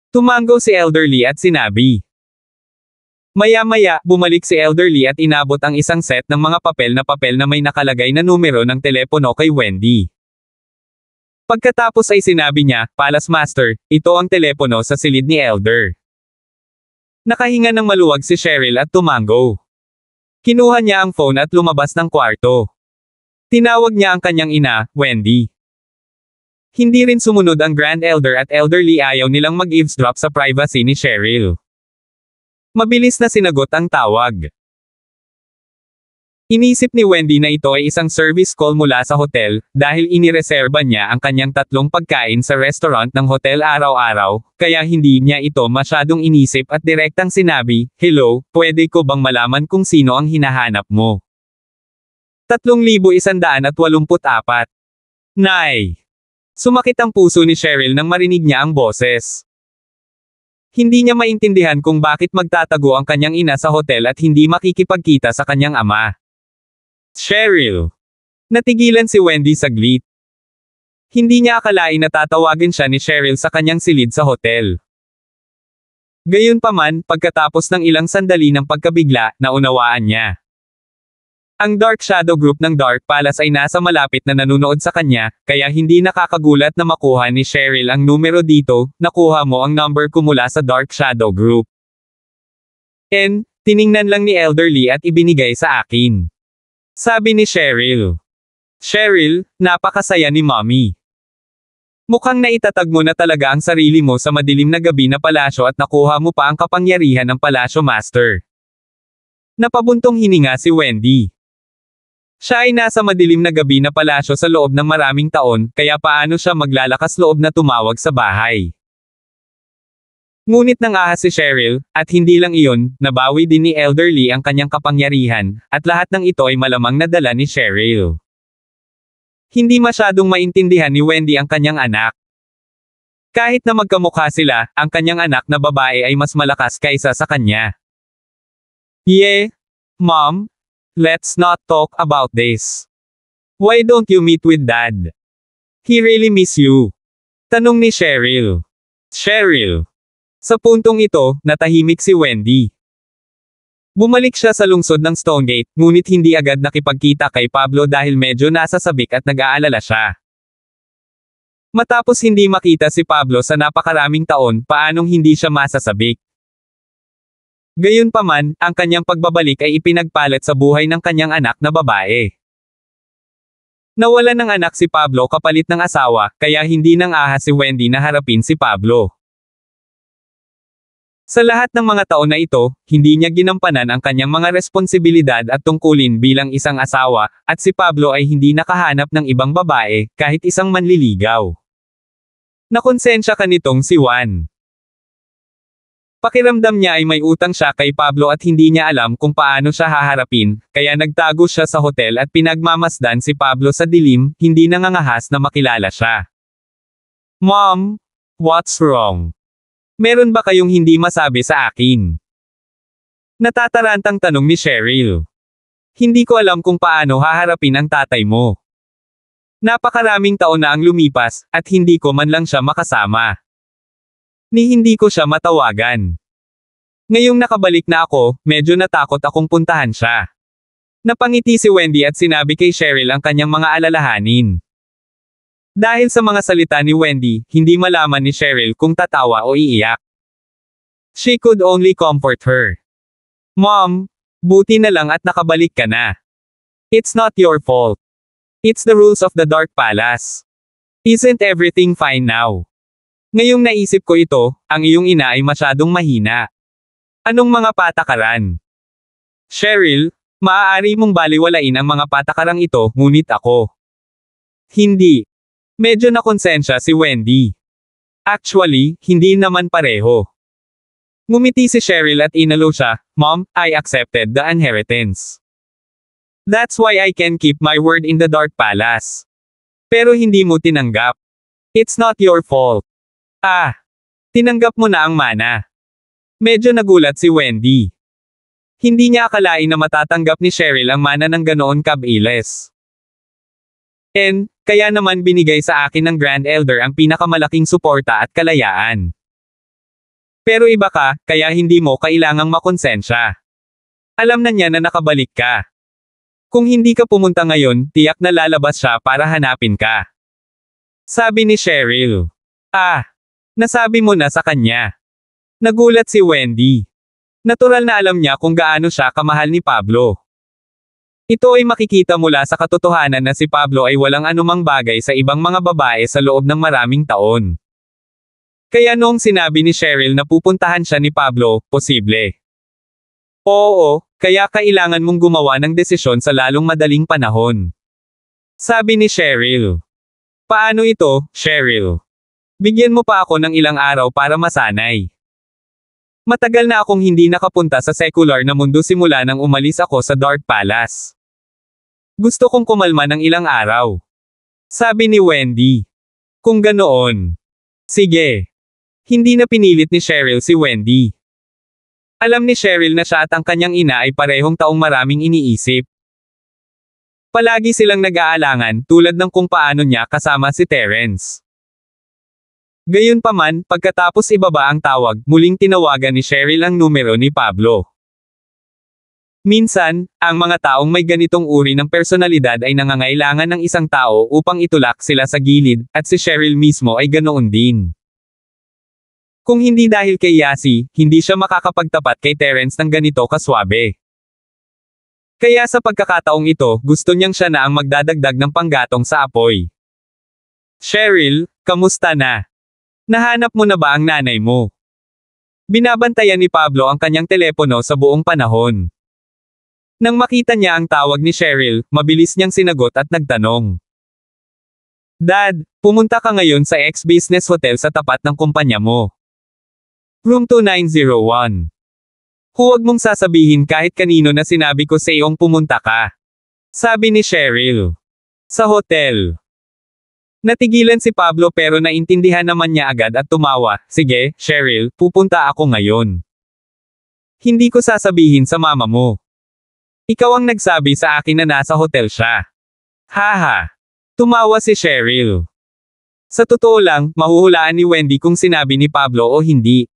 Tumango si Elderly at sinabi. Maya-maya, bumalik si Elderly at inabot ang isang set ng mga papel na may nakalagay na numero ng telepono kay Wendy. Pagkatapos ay sinabi niya, Palace Master, ito ang telepono sa silid ni Elder. Nakahinga ng maluwag si Cheryl at tumango. Kinuha niya ang phone at lumabas ng kwarto. Tinawag niya ang kanyang ina, Wendy. Hindi rin sumunod ang Grand Elder at Elderly, ayaw nilang mag-eavesdrop sa privacy ni Cheryl. Mabilis na sinagot ang tawag. Inisip ni Wendy na ito ay isang service call mula sa hotel, dahil inireserba niya ang kanyang 3 pagkain sa restaurant ng hotel araw-araw, kaya hindi niya ito masyadong inisip at direktang sinabi, Hello, pwede ko bang malaman kung sino ang hinahanap mo? 3,184. Nay! Sumakit ang puso ni Cheryl nang marinig niya ang boses. Hindi niya maintindihan kung bakit magtatago ang kanyang ina sa hotel at hindi makikipagkita sa kanyang ama. Cheryl. Natigilan si Wendy saglit. Hindi niya akalain na tatawagin siya ni Cheryl sa kanyang silid sa hotel. Gayunpaman, pagkatapos ng ilang sandali ng pagkabigla, naunawaan niya. Ang Dark Shadow Group ng Dark Palace ay nasa malapit na nanunood sa kanya, kaya hindi nakakagulat na makuha ni Cheryl ang numero dito. Nakuha mo ang number ko mula sa Dark Shadow Group. Tiningnan lang ni Elderly at ibinigay sa akin. Sabi ni Cheryl. Cheryl, napakasaya ni Mommy. Mukhang naitatag mo na talaga ang sarili mo sa madilim na gabi na palasyo at nakuha mo pa ang kapangyarihan ng Palasyo Master. Napabuntong hininga si Wendy. Siya ay nasa madilim na gabi na palasyo sa loob ng maraming taon, kaya paano siya maglalakas loob na tumawag sa bahay? Ngunit nang ahas si Cheryl, at hindi lang iyon, nabawi din ni Elderly ang kanyang kapangyarihan, at lahat ng ito ay malamang nadala ni Cheryl. Hindi masyadong maintindihan ni Wendy ang kanyang anak. Kahit na magkamukha sila, ang kanyang anak na babae ay mas malakas kaysa sa kanya. Mom, let's not talk about this. Why don't you meet with Dad? He really miss you. Tanong ni Cheryl. Cheryl. Sa puntong ito, natahimik si Wendy. Bumalik siya sa lungsod ng Stonegate, ngunit hindi agad nakipagkita kay Pablo dahil medyo nasasabik at nag-aalala siya. Matapos hindi makita si Pablo sa napakaraming taon, paanong hindi siya masasabik? Gayunpaman, ang kanyang pagbabalik ay ipinagpalit sa buhay ng kanyang anak na babae. Nawalan ng anak si Pablo kapalit ng asawa, kaya hindi nang ahas si Wendy na harapin si Pablo. Sa lahat ng mga taon na ito, hindi niya ginampanan ang kanyang mga responsibilidad at tungkulin bilang isang asawa, at si Pablo ay hindi nakahanap ng ibang babae, kahit isang manliligaw. Nakonsensya ka nitong si Juan. Pakiramdam niya ay may utang siya kay Pablo at hindi niya alam kung paano siya haharapin, kaya nagtago siya sa hotel at pinagmamasdan si Pablo sa dilim, hindi nangangahas na makilala siya. Mom, what's wrong? Meron ba kayong hindi masabi sa akin? Natatarantang tanong ni Cheryl. Hindi ko alam kung paano haharapin ang tatay mo. Napakaraming taon na ang lumipas, at hindi ko man lang siya makasama. Hindi ko siya matawagan. Ngayong nakabalik na ako, medyo natakot akong puntahan siya. Napangiti si Wendy at sinabi kay Cheryl ang kanyang mga alalahanin. Dahil sa mga salita ni Wendy, hindi malaman ni Cheryl kung tatawa o iiyak. She could only comfort her. Mom, buti na lang at nakabalik ka na. It's not your fault. It's the rules of the Dark Palace. Isn't everything fine now? Ngayong naisip ko ito, ang iyong ina ay masyadong mahina. Anong mga patakaran? Cheryl, maaari mong baliwalain ang mga patakarang ito, ngunit ako. Hindi. Medyo nakonsensya si Wendy. Actually, hindi naman pareho. Ngumiti si Cheryl at inalo siya, Mom, I accepted the inheritance. That's why I can keep my word in the Dark Palace. Pero hindi mo tinanggap. It's not your fault. Tinanggap mo na ang mana. Medyo nagulat si Wendy. Hindi niya akalain na matatanggap ni Cheryl ang mana ng ganoon kabilis. Kaya naman binigay sa akin ng Grand Elder ang pinakamalaking suporta at kalayaan. Pero iba ka, kaya hindi mo kailangang makonsensya. Alam na niya na nakabalik ka. Kung hindi ka pumunta ngayon, tiyak na lalabas siya para hanapin ka. Sabi ni Cheryl. Nasabi mo na sa kanya. Nagulat si Wendy. Natural na alam niya kung gaano siya kamahal ni Pablo. Ito ay makikita mula sa katotohanan na si Pablo ay walang anumang bagay sa ibang mga babae sa loob ng maraming taon. Kaya noong sinabi ni Cheryl na pupuntahan siya ni Pablo, posible. Oo, kaya kailangan mong gumawa ng desisyon sa lalong madaling panahon. Sabi ni Cheryl. Paano ito, Cheryl? Bigyan mo pa ako ng ilang araw para masanay. Matagal na akong hindi nakapunta sa secular na mundo simula nang umalis ako sa Dark Palace. Gusto kong kumalma ng ilang araw. Sabi ni Wendy. Kung ganoon. Sige. Hindi na pinilit ni Cheryl si Wendy. Alam ni Cheryl na siya at ang kanyang ina ay parehong taong maraming iniisip. Palagi silang nag-aalangan tulad ng kung paano niya kasama si Terence. Gayunpaman, pagkatapos ibaba ang tawag, muling tinawagan ni Cheryl ang numero ni Pablo. Minsan, ang mga taong may ganitong uri ng personalidad ay nangangailangan ng isang tao upang itulak sila sa gilid, at si Cheryl mismo ay ganoon din. Kung hindi dahil kay Yasi, hindi siya makakapagtapat kay Terence ng ganito kaswabe. Kaya sa pagkakataong ito, gusto niyang siya na ang magdadagdag ng panggatong sa apoy. Cheryl, kamusta na? Nahanap mo na ba ang nanay mo? Binabantayan ni Pablo ang kanyang telepono sa buong panahon. Nang makita niya ang tawag ni Cheryl, mabilis niyang sinagot at nagtanong. Dad, pumunta ka ngayon sa X-Business Hotel sa tapat ng kumpanya mo. Room 2901. Huwag mong sasabihin kahit kanino na sinabi ko sa iyong pumunta ka. Sabi ni Cheryl. Sa hotel. Natigilan si Pablo pero naintindihan naman niya agad at tumawa. Sige, Cheryl, pupunta ako ngayon. Hindi ko sasabihin sa mama mo. Ikaw ang nagsabi sa akin na nasa hotel siya. Haha. Tumawa si Cheryl. Sa totoo lang, mahuhulaan ni Wendy kung sinabi ni Pablo o hindi.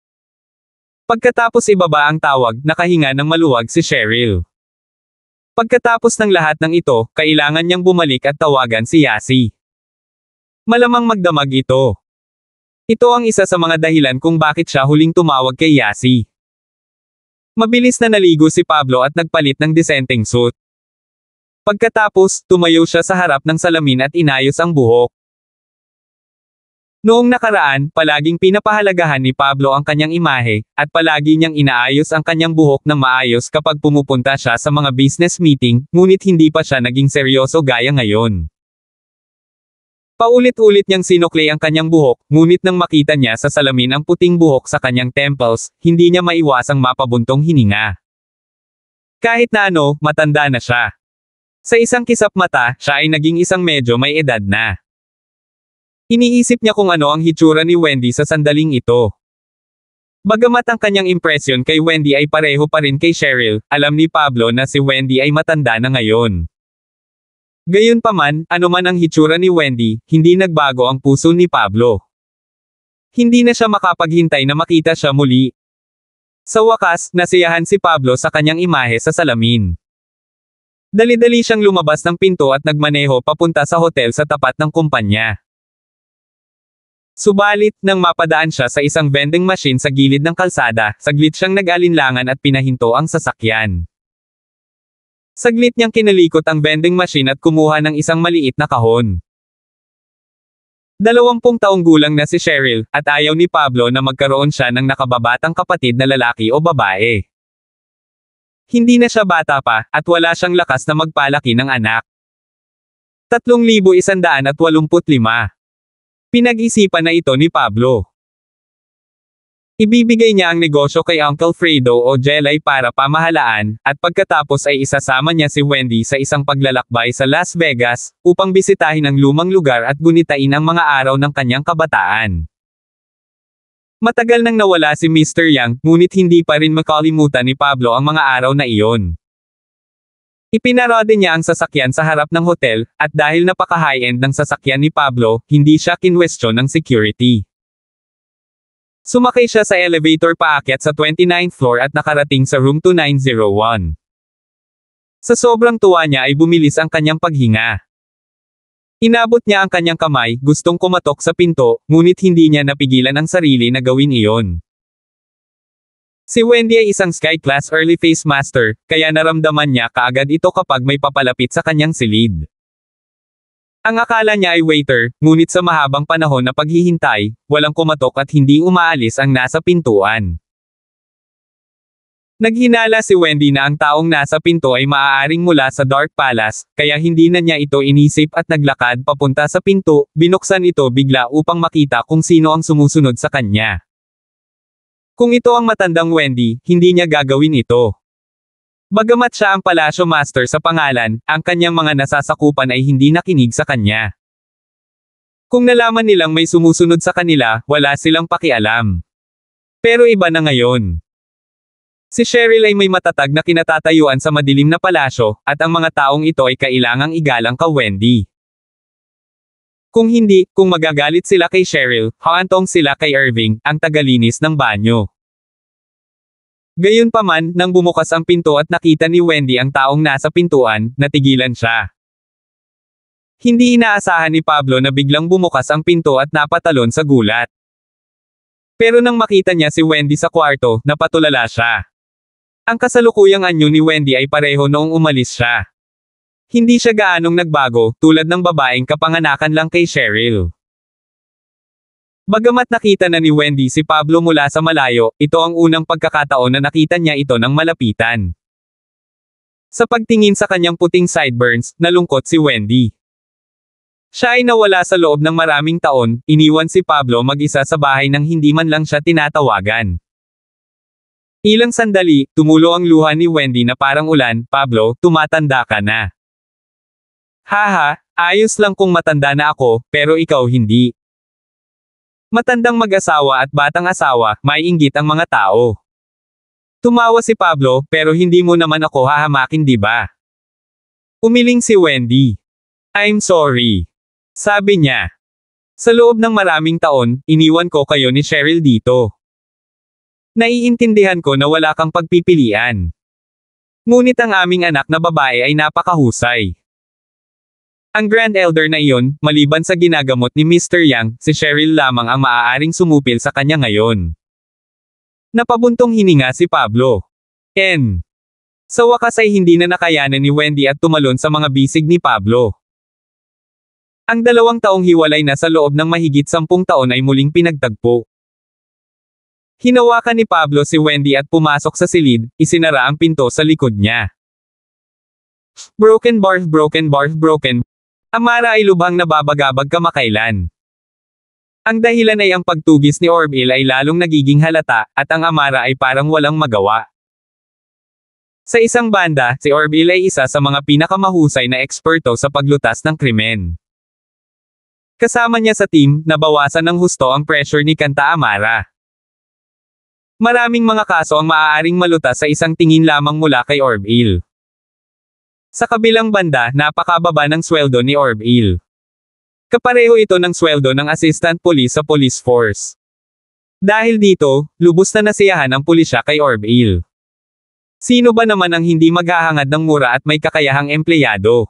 Pagkatapos ibaba ang tawag, nakahinga ng maluwag si Cheryl. Pagkatapos ng lahat ng ito, kailangan niyang bumalik at tawagan si Yasi. Malamang magdamag ito. Ito ang isa sa mga dahilan kung bakit siya huling tumawag kay Yasi. Mabilis na naligo si Pablo at nagpalit ng disenteng suit. Pagkatapos, tumayo siya sa harap ng salamin at inayos ang buhok. Noong nakaraan, palaging pinapahalagahan ni Pablo ang kanyang imahe, at palagi niyang inaayos ang kanyang buhok ng maayos kapag pumupunta siya sa mga business meeting, ngunit hindi pa siya naging seryoso gaya ngayon. Paulit-ulit niyang sinukli ang kanyang buhok, ngunit nang makita niya sa salamin ang puting buhok sa kanyang temples, hindi niya maiwasang mapabuntong hininga. Kahit na ano, matanda na siya. Sa isang kisap mata, siya ay naging isang medyo may edad na. Iniisip niya kung ano ang hitsura ni Wendy sa sandaling ito. Bagamat ang kanyang impresyon kay Wendy ay pareho pa rin kay Cheryl, alam ni Pablo na si Wendy ay matanda na ngayon. Gayunpaman, anuman ang hitsura ni Wendy, hindi nagbago ang puso ni Pablo. Hindi na siya makapaghintay na makita siya muli. Sa wakas, nasiyahan si Pablo sa kanyang imahe sa salamin. Dali-dali siyang lumabas ng pinto at nagmaneho papunta sa hotel sa tapat ng kumpanya. Subalit, nang mapadaan siya sa isang vending machine sa gilid ng kalsada, saglit siyang nag-alinlangan at pinahinto ang sasakyan. Saglit niyang kinalikot ang vending machine at kumuha ng isang maliit na kahon. 20 taong gulang na si Cheryl, at ayaw ni Pablo na magkaroon siya ng nakababatang kapatid na lalaki o babae. Hindi na siya bata pa, at wala siyang lakas na magpalaki ng anak. 3,185. Pinag-isipan na ito ni Pablo. Ibibigay niya ang negosyo kay Uncle Fredo o Jelay para pamahalaan, at pagkatapos ay isasama niya si Wendy sa isang paglalakbay sa Las Vegas, upang bisitahin ang lumang lugar at gunitain ang mga araw ng kanyang kabataan. Matagal nang nawala si Mr. Yang, ngunit hindi pa rin makalimutan ni Pablo ang mga araw na iyon. Ipinarode niya ang sasakyan sa harap ng hotel, at dahil napaka-high-end ng sasakyan ni Pablo, hindi siya kinwestiyon ng security. Sumakay siya sa elevator paakyat sa 29th floor at nakarating sa room 2901. Sa sobrang tuwa niya ay bumilis ang kanyang paghinga. Inabot niya ang kanyang kamay, gustong kumatok sa pinto, ngunit hindi niya napigilan ang sarili na gawin iyon. Si Wendy ay isang Sky Class Early Face Master, kaya naramdaman niya kaagad ito kapag may papalapit sa kanyang silid. Ang akala niya ay waiter, ngunit sa mahabang panahon na paghihintay, walang kumatok at hindi umaalis ang nasa pintuan. Naghinala si Wendy na ang taong nasa pinto ay maaaring mula sa Dark Palace, kaya hindi na niya ito inisip at naglakad papunta sa pinto, binuksan ito bigla upang makita kung sino ang sumusunod sa kanya. Kung ito ang matandang Wendy, hindi niya gagawin ito. Bagamat siya ang Palasyo Master sa pangalan, ang kanyang mga nasasakupan ay hindi nakinig sa kanya. Kung nalaman nilang may sumusunod sa kanila, wala silang pakialam. Pero iba na ngayon. Si Cheryl ay may matatag na kinatatayuan sa madilim na palasyo, at ang mga taong ito ay kailangang igalang ka Wendy. Kung hindi, kung magagalit sila kay Cheryl, haantong sila kay Irving, ang tagalinis ng banyo. Gayunpaman, nang bumukas ang pinto at nakita ni Wendy ang taong nasa pintuan, natigilan siya. Hindi inaasahan ni Pablo na biglang bumukas ang pinto at napatalon sa gulat. Pero nang makita niya si Wendy sa kwarto, napatulala siya. Ang kasalukuyang anyo ni Wendy ay pareho noong umalis siya. Hindi siya gaanong nagbago, tulad ng babaeng kapanganakan lang kay Cheryl. Bagamat nakita na ni Wendy si Pablo mula sa malayo, ito ang unang pagkakataon na nakita niya ito ng malapitan. Sa pagtingin sa kanyang puting sideburns, nalungkot si Wendy. Siya ay nawala sa loob ng maraming taon, iniwan si Pablo mag-isa sa bahay nang hindi man lang siya tinatawagan. Ilang sandali, tumulo ang luha ni Wendy na parang ulan. Pablo, tumatanda ka na. Haha, ayos lang kung matanda na ako, pero ikaw hindi. Matandang mag-asawa at batang asawa, may inggit ang mga tao. Tumawa si Pablo, pero hindi mo naman ako hahamakin, di ba? Umiling si Wendy. I'm sorry. Sabi niya. Sa loob ng maraming taon, iniwan ko kayo ni Cheryl dito. Naiintindihan ko na wala kang pagpipilian. Ngunit ang aming anak na babae ay napakahusay. Ang grand elder na iyon, maliban sa ginagamot ni Mr. Yang, si Cheryl lamang ang maaaring sumupil sa kanya ngayon. Napabuntong hininga si Pablo. Sa wakas ay hindi na nakayanan ni Wendy at tumalon sa mga bisig ni Pablo. Ang 2 taong hiwalay na sa loob ng mahigit 10 taon ay muling pinagtagpo. Hinawakan ni Pablo si Wendy at pumasok sa silid, isinara ang pinto sa likod niya. Broken barf. Amara ay lubhang nababagabag kamakailan. Ang dahilan ay ang pagtugis ni Orville ay lalong nagiging halata, at ang Amara ay parang walang magawa. Sa isang banda, si Orville ay isa sa mga pinakamahusay na eksperto sa paglutas ng krimen. Kasama niya sa team, nabawasan ng husto ang pressure ni Kanta Amara. Maraming mga kaso ang maaaring malutas sa isang tingin lamang mula kay Orville. Sa kabilang banda, napakababa ng sweldo ni Orville. Kapareho ito ng sweldo ng assistant police sa police force. Dahil dito, lubos na nasiyahan ang pulisya kay Orville. Sino ba naman ang hindi maghahangad ng mura at may kakayahang empleyado?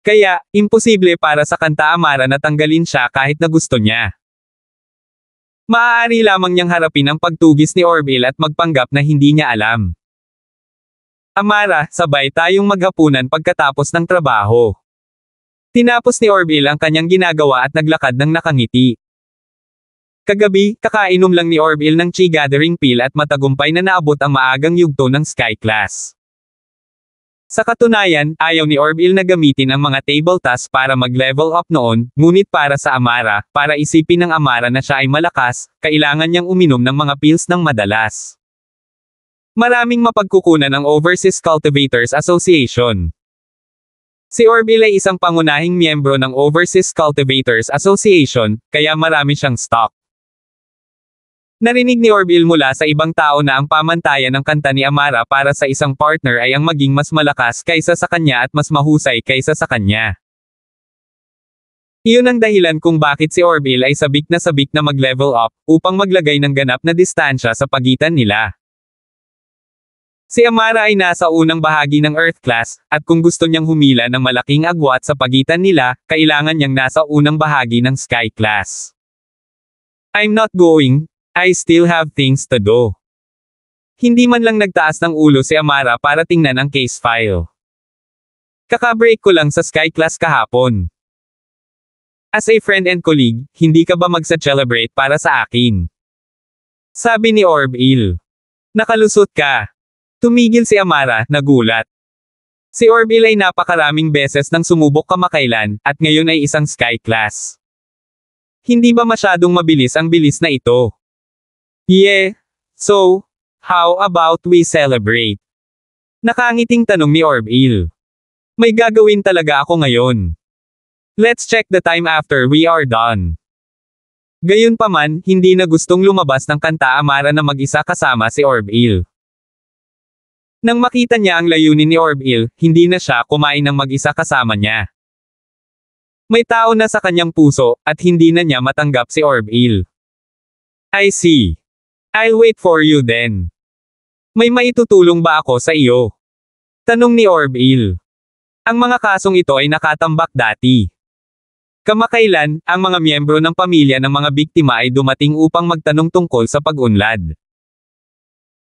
Kaya, imposible para sa Kanta Amara na tanggalin siya kahit na gusto niya. Maaari lamang niyang harapin ang pagtugis ni Orville at magpanggap na hindi niya alam. Amara, sabay tayong maghapunan pagkatapos ng trabaho. Tinapos ni Orville ang kanyang ginagawa at naglakad ng nakangiti. Kagabi, kakainom lang ni Orville ng chi gathering pill at matagumpay na naabot ang maagang yugto ng Sky Class. Sa katunayan, ayaw ni Orville na gamitin ang mga table tasks para mag-level up noon, ngunit para sa Amara, para isipin ng Amara na siya ay malakas, kailangan niyang uminom ng mga pills ng madalas. Maraming mapagkukunan ng Overseas Cultivators Association. Si Orville ay isang pangunahing miyembro ng Overseas Cultivators Association, kaya marami siyang stock. Narinig ni Orville mula sa ibang tao na ang pamantayan ng kanta ni Amara para sa isang partner ay ang maging mas malakas kaysa sa kanya at mas mahusay kaysa sa kanya. Iyon ang dahilan kung bakit si Orville ay sabik na mag-level up, upang maglagay ng ganap na distansya sa pagitan nila. Si Amara ay nasa unang bahagi ng Earth Class, at kung gusto niyang humila ng malaking agwat sa pagitan nila, kailangan niyang nasa unang bahagi ng Sky Class. I'm not going. I still have things to do. Hindi man lang nagtaas ng ulo si Amara para tingnan ang case file. Kakabreak ko lang sa Sky Class kahapon. As a friend and colleague, hindi ka ba magsa-celebrate para sa akin? Sabi ni Orville. Nakalusot ka. Tumigil si Amara, nagulat. Si Orville ay napakaraming beses nang sumubok kamakailan, at ngayon ay isang Sky Class. Hindi ba masyadong mabilis ang bilis na ito? Yeah. So, how about we celebrate? Nakangiting tanong ni Orville. May gagawin talaga ako ngayon. Let's check the time after we are done. Gayunpaman, hindi na gustong lumabas ng kanta Amara na mag-isa kasama si Orville. Nang makita niya ang layunin ni Orville, hindi na siya kumain ng mag-isa kasama niya. May tao na sa kanyang puso, at hindi na niya matanggap si Orville. I see. I'll wait for you then. May maitutulong ba ako sa iyo? Tanong ni Orville. Ang mga kasong ito ay nakatambak dati. Kamakailan, ang mga miyembro ng pamilya ng mga biktima ay dumating upang magtanong tungkol sa pag-unlad.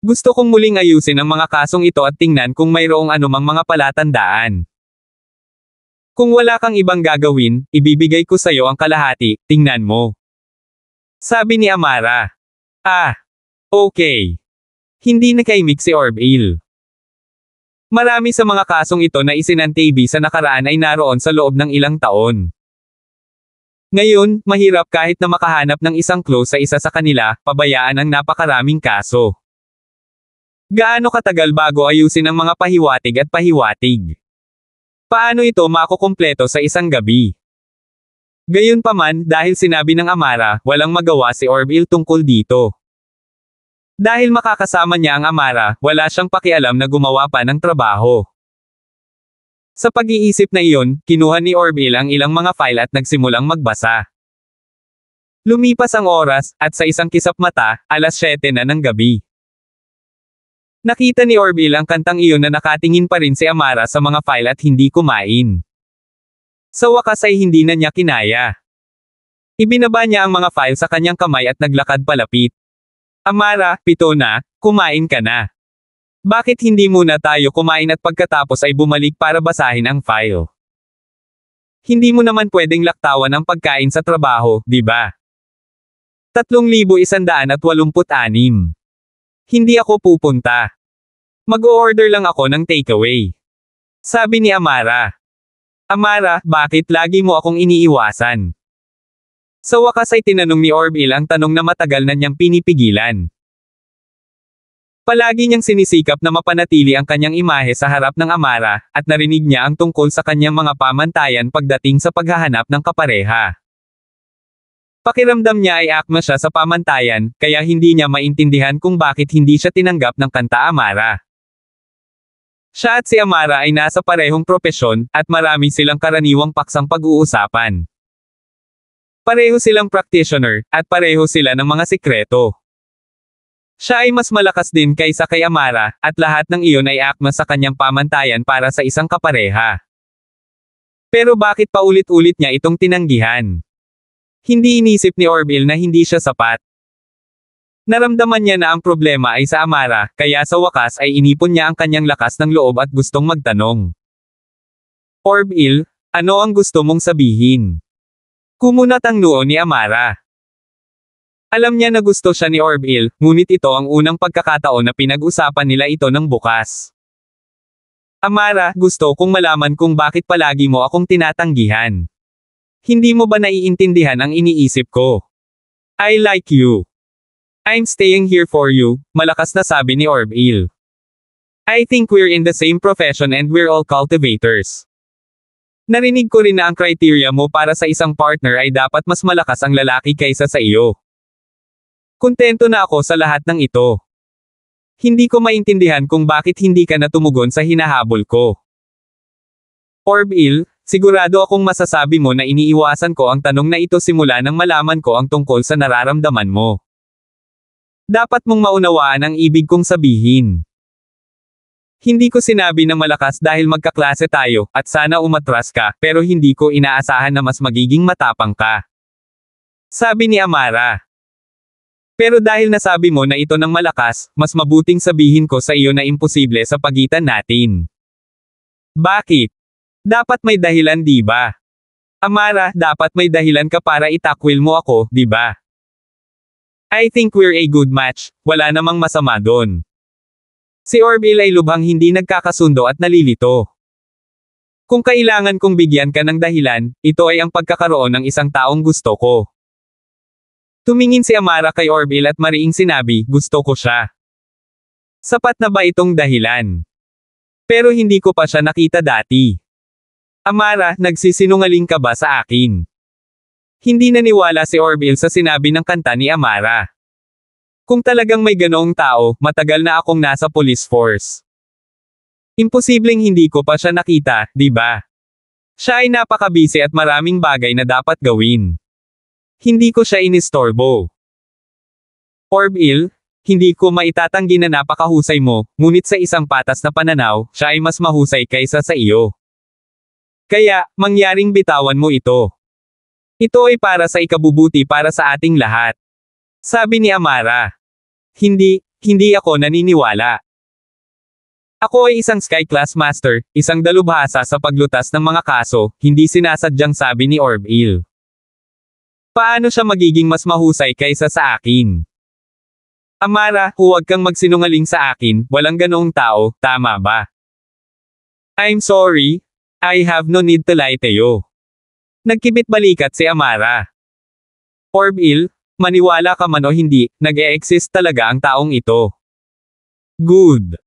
Gusto kong muling ayusin ang mga kasong ito at tingnan kung mayroong anumang mga palatandaan. Kung wala kang ibang gagawin, ibibigay ko sa iyo ang kalahati, tingnan mo. Sabi ni Amara. Okay. Hindi nakaimik si Orville. Marami sa mga kasong ito na isinantabi sa nakaraan ay naroon sa loob ng ilang taon. Ngayon, mahirap kahit na makahanap ng isang close sa isa sa kanila, pabayaan ang napakaraming kaso. Gaano katagal bago ayusin ang mga pahiwatig at pahiwatig? Paano ito makukumpleto sa isang gabi? Gayunpaman, dahil sinabi ng Amara, walang magawa si Orville tungkol dito. Dahil makakasama niya ang Amara, wala siyang pakialam na gumawa pa ng trabaho. Sa pag-iisip na iyon, kinuha ni Orville ang ilang mga file at nagsimulang magbasa. Lumipas ang oras, at sa isang kisap mata, 7:00 na ng gabi. Nakita ni Orville ang kantang iyon na nakatingin pa rin si Amara sa mga file at hindi kumain. Sa wakas ay hindi na niya kinaya. Ibinaba niya ang mga file sa kanyang kamay at naglakad palapit. Amara, 7 na, kumain ka na. Bakit hindi muna tayo kumain at pagkatapos ay bumalik para basahin ang file? Hindi mo naman pwedeng laktawan ang pagkain sa trabaho, di ba? 3,186. Hindi ako pupunta. Mag-o-order lang ako ng takeaway. Sabi ni Amara. Amara, bakit lagi mo akong iniiwasan? Sa wakas ay tinanong ni Orville ang tanong na matagal na niyang pinipigilan. Palagi niyang sinisikap na mapanatili ang kanyang imahe sa harap ng Amara, at narinig niya ang tungkol sa kanyang mga pamantayan pagdating sa paghahanap ng kapareha. Pakiramdam niya ay akma siya sa pamantayan, kaya hindi niya maintindihan kung bakit hindi siya tinanggap ng kanta Amara. Siya at si Amara ay nasa parehong propesyon, at marami silang karaniwang paksang pag-uusapan. Pareho silang practitioner, at pareho sila ng mga sikreto. Siya ay mas malakas din kaysa kay Amara, at lahat ng iyon ay akma sa kanyang pamantayan para sa isang kapareha. Pero bakit paulit-ulit niya itong tinanggihan? Hindi inisip ni Orville na hindi siya sapat. Naramdaman niya na ang problema ay sa Amara, kaya sa wakas ay inipon niya ang kanyang lakas ng loob at gustong magtanong. Orville, ano ang gusto mong sabihin? Kumunat ang noo ni Amara. Alam niya na gusto siya ni Orville, ngunit ito ang unang pagkakataon na pinag-usapan nila ito ng bukas. Amara, gusto kong malaman kung bakit palagi mo akong tinatanggihan. Hindi mo ba naiintindihan ang iniisip ko? I like you. I'm staying here for you, malakas na sabi ni Orville. I think we're in the same profession and we're all cultivators. Narinig ko rin na ang criteria mo para sa isang partner ay dapat mas malakas ang lalaki kaysa sa iyo. Kontento na ako sa lahat ng ito. Hindi ko maintindihan kung bakit hindi ka na tumugon sa hinahabol ko. Orville, sigurado akong masasabi mo na iniiwasan ko ang tanong na ito simula nang malaman ko ang tungkol sa nararamdaman mo. Dapat mong maunawaan ang ibig kong sabihin. Hindi ko sinabi na malakas dahil magkaklase tayo, at sana umatras ka, pero hindi ko inaasahan na mas magiging matapang ka. Sabi ni Amara. Pero dahil nasabi mo na ito ng malakas, mas mabuting sabihin ko sa iyo na imposible sa pagitan natin. Bakit? Dapat may dahilan, di ba? Amara, dapat may dahilan ka para itakwil mo ako, di ba? I think we're a good match, wala namang masama doon. Si Orville ay lubhang hindi nagkakasundo at nalilito. Kung kailangan kong bigyan ka ng dahilan, ito ay ang pagkakaroon ng isang taong gusto ko. Tumingin si Amara kay Orville at mariing sinabi, gusto ko siya. Sapat na ba itong dahilan? Pero hindi ko pa siya nakita dati. Amara, nagsisinungaling ka ba sa akin? Hindi naniwala si Orville sa sinabi ng kanta ni Amara. Kung talagang may ganoong tao, matagal na akong nasa police force. Imposibleng hindi ko pa siya nakita, di ba? Siya ay napakabisi at maraming bagay na dapat gawin. Hindi ko siya inistorbo. Orville, hindi ko maitatanggi na napakahusay mo, ngunit sa isang patas na pananaw, siya ay mas mahusay kaysa sa iyo. Kaya, mangyaring bitawan mo ito. Ito ay para sa ikabubuti para sa ating lahat. Sabi ni Amara. Hindi ako naniniwala. Ako ay isang Sky Class Master, isang dalubhasa sa paglutas ng mga kaso, hindi sinasadyang sabi ni Orville. Paano siya magiging mas mahusay kaysa sa akin? Amara, huwag kang magsinungaling sa akin, walang ganoong tao, tama ba? I'm sorry. I have no need to lie to you. Nagkibit balikat si Amara. Orville, maniwala ka man o hindi, nag-e-exist talaga ang taong ito. Good.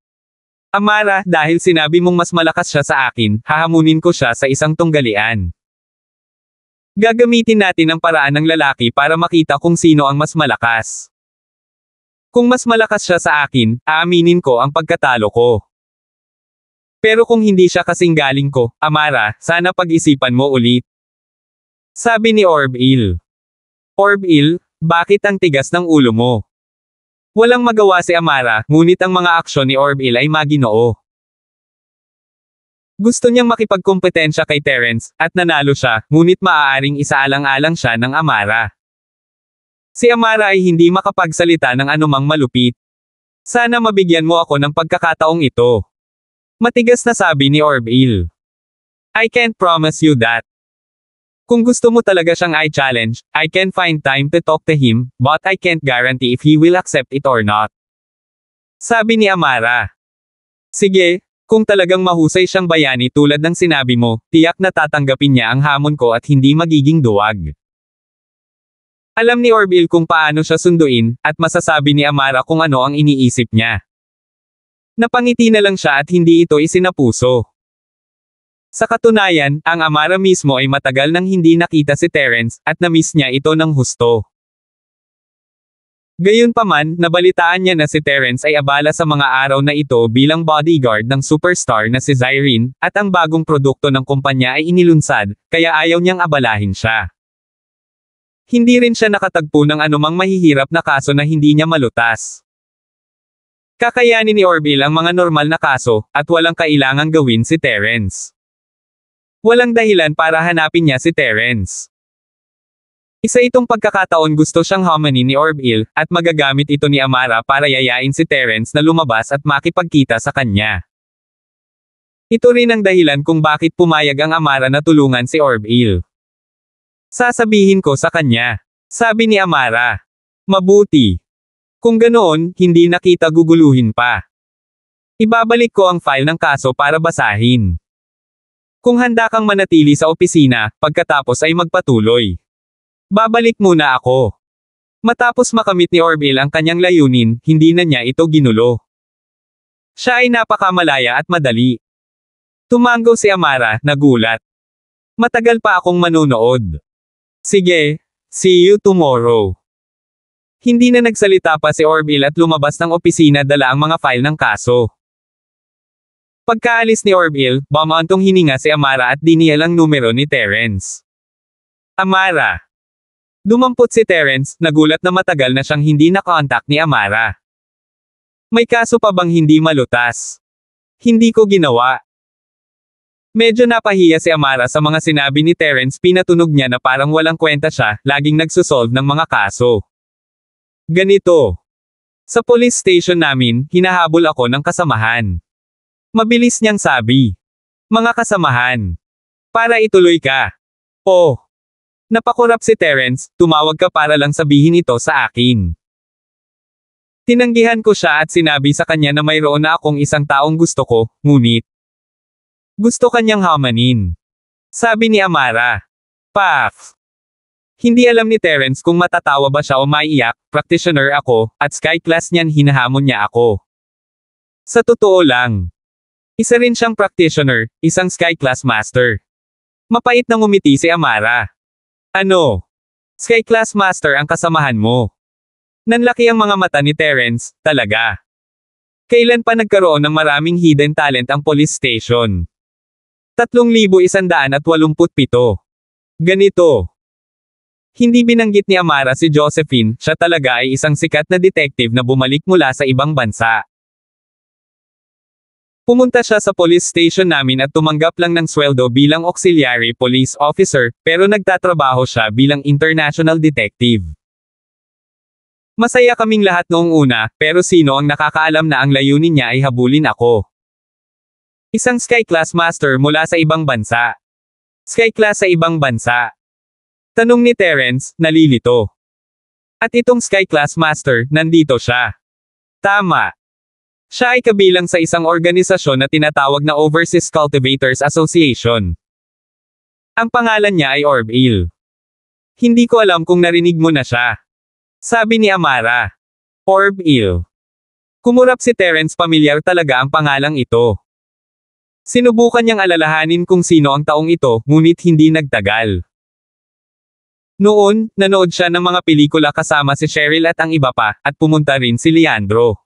Amara, dahil sinabi mong mas malakas siya sa akin, hahamunin ko siya sa isang tunggalian. Gagamitin natin ang paraan ng lalaki para makita kung sino ang mas malakas. Kung mas malakas siya sa akin, aaminin ko ang pagkatalo ko. Pero kung hindi siya kasing galing ko, Amara, sana pag-isipan mo ulit. Sabi ni Orville. Orville, bakit ang tigas ng ulo mo? Walang magawa si Amara, ngunit ang mga aksyon ni Orville ay maginoo. Gusto niyang makipagkompetensya kay Terence, at nanalo siya, ngunit maaaring isaalang-alang siya ng Amara. Si Amara ay hindi makapagsalita ng anumang malupit. Sana mabigyan mo ako ng pagkakataong ito. Matigas na sabi ni Orville. I can't promise you that. Kung gusto mo talaga siyang i-challenge, I can find time to talk to him, but I can't guarantee if he will accept it or not. Sabi ni Amara. Sige, kung talagang mahusay siyang bayani tulad ng sinabi mo, tiyak na tatanggapin niya ang hamon ko at hindi magiging duwag. Alam ni Orville kung paano siya sunduin, at masasabi ni Amara kung ano ang iniisip niya. Napangiti na lang siya at hindi ito isinapuso. Sa katunayan, ang Amara mismo ay matagal nang hindi nakita si Terence, at na-miss niya ito ng husto. Gayunpaman, nabalitaan niya na si Terence ay abala sa mga araw na ito bilang bodyguard ng superstar na si Zyrene, at ang bagong produkto ng kumpanya ay inilunsad, kaya ayaw niyang abalahin siya. Hindi rin siya nakatagpo ng anumang mahihirap na kaso na hindi niya malutas. Kakayanin ni Orville ang mga normal na kaso, at walang kailangang gawin si Terence. Walang dahilan para hanapin niya si Terence. Isa itong pagkakataon gusto siyang hamanin ni Orville, at magagamit ito ni Amara para yayain si Terence na lumabas at makipagkita sa kanya. Ito rin ang dahilan kung bakit pumayag ang Amara na tulungan si Orville. Sasabihin ko sa kanya. Sabi ni Amara. Mabuti. Kung ganoon, hindi na kita guguluhin pa. Ibabalik ko ang file ng kaso para basahin. Kung handa kang manatili sa opisina, pagkatapos ay magpatuloy. Babalik muna ako. Matapos makamit ni Orville ang kanyang layunin, hindi na niya ito ginulo. Siya ay napakamalaya at madali. Tumango si Amara, nagulat. Matagal pa akong manunood. Sige, see you tomorrow. Hindi na nagsalita pa si Orville at lumabas ng opisina dala ang mga file ng kaso. Pagkaalis ni Orville, bumantong hininga si Amara at diniyal ang numero ni Terence. Amara. Dumampot si Terence, nagulat na matagal na siyang hindi na-contact ni Amara. May kaso pa bang hindi malutas? Hindi ko ginawa. Medyo napahiya si Amara sa mga sinabi ni Terence, pinatunog niya na parang walang kwenta siya, laging nagsosolve ng mga kaso. Ganito. Sa police station namin, hinahabol ako ng kasamahan. Mabilis niyang sabi. Mga kasamahan. Para ituloy ka. Oh. Napakurap si Terence, tumawag ka para lang sabihin ito sa akin. Tinanggihan ko siya at sinabi sa kanya na mayroon na akong isang taong gusto ko, ngunit gusto kanyang hamanin. Sabi ni Amara. Paf. Hindi alam ni Terence kung matatawa ba siya o maiiyak, practitioner ako, at Sky Class niyan hinahamon niya ako. Sa totoo lang. Isa rin siyang practitioner, isang Sky Class Master. Mapait na ngumiti si Amara. Ano? Sky Class Master ang kasamahan mo. Nanlaki ang mga mata ni Terence, talaga. Kailan pa nagkaroon ng maraming hidden talent ang police station? 3,187. Ganito. Hindi binanggit ni Amara si Josephine, siya talaga ay isang sikat na detective na bumalik mula sa ibang bansa. Pumunta siya sa police station namin at tumanggap lang ng sweldo bilang auxiliary police officer, pero nagtatrabaho siya bilang international detective. Masaya kaming lahat noong una, pero sino ang nakakaalam na ang layunin niya ay habulin ako? Isang Sky Class Master mula sa ibang bansa. Sky Class sa ibang bansa. Tanong ni Terence, nalilito. At itong Sky Class Master, nandito siya. Tama. Siya ay kabilang sa isang organisasyon na tinatawag na Overseas Cultivators Association. Ang pangalan niya ay Orb-il. Hindi ko alam kung narinig mo na siya. Sabi ni Amara. Orb-il. Kumurap si Terence, pamilyar talaga ang pangalang ito. Sinubukan niyang alalahanin kung sino ang taong ito, ngunit hindi nagtagal. Noon, nanood siya ng mga pelikula kasama si Cheryl at ang iba pa, at pumunta rin si Leandro.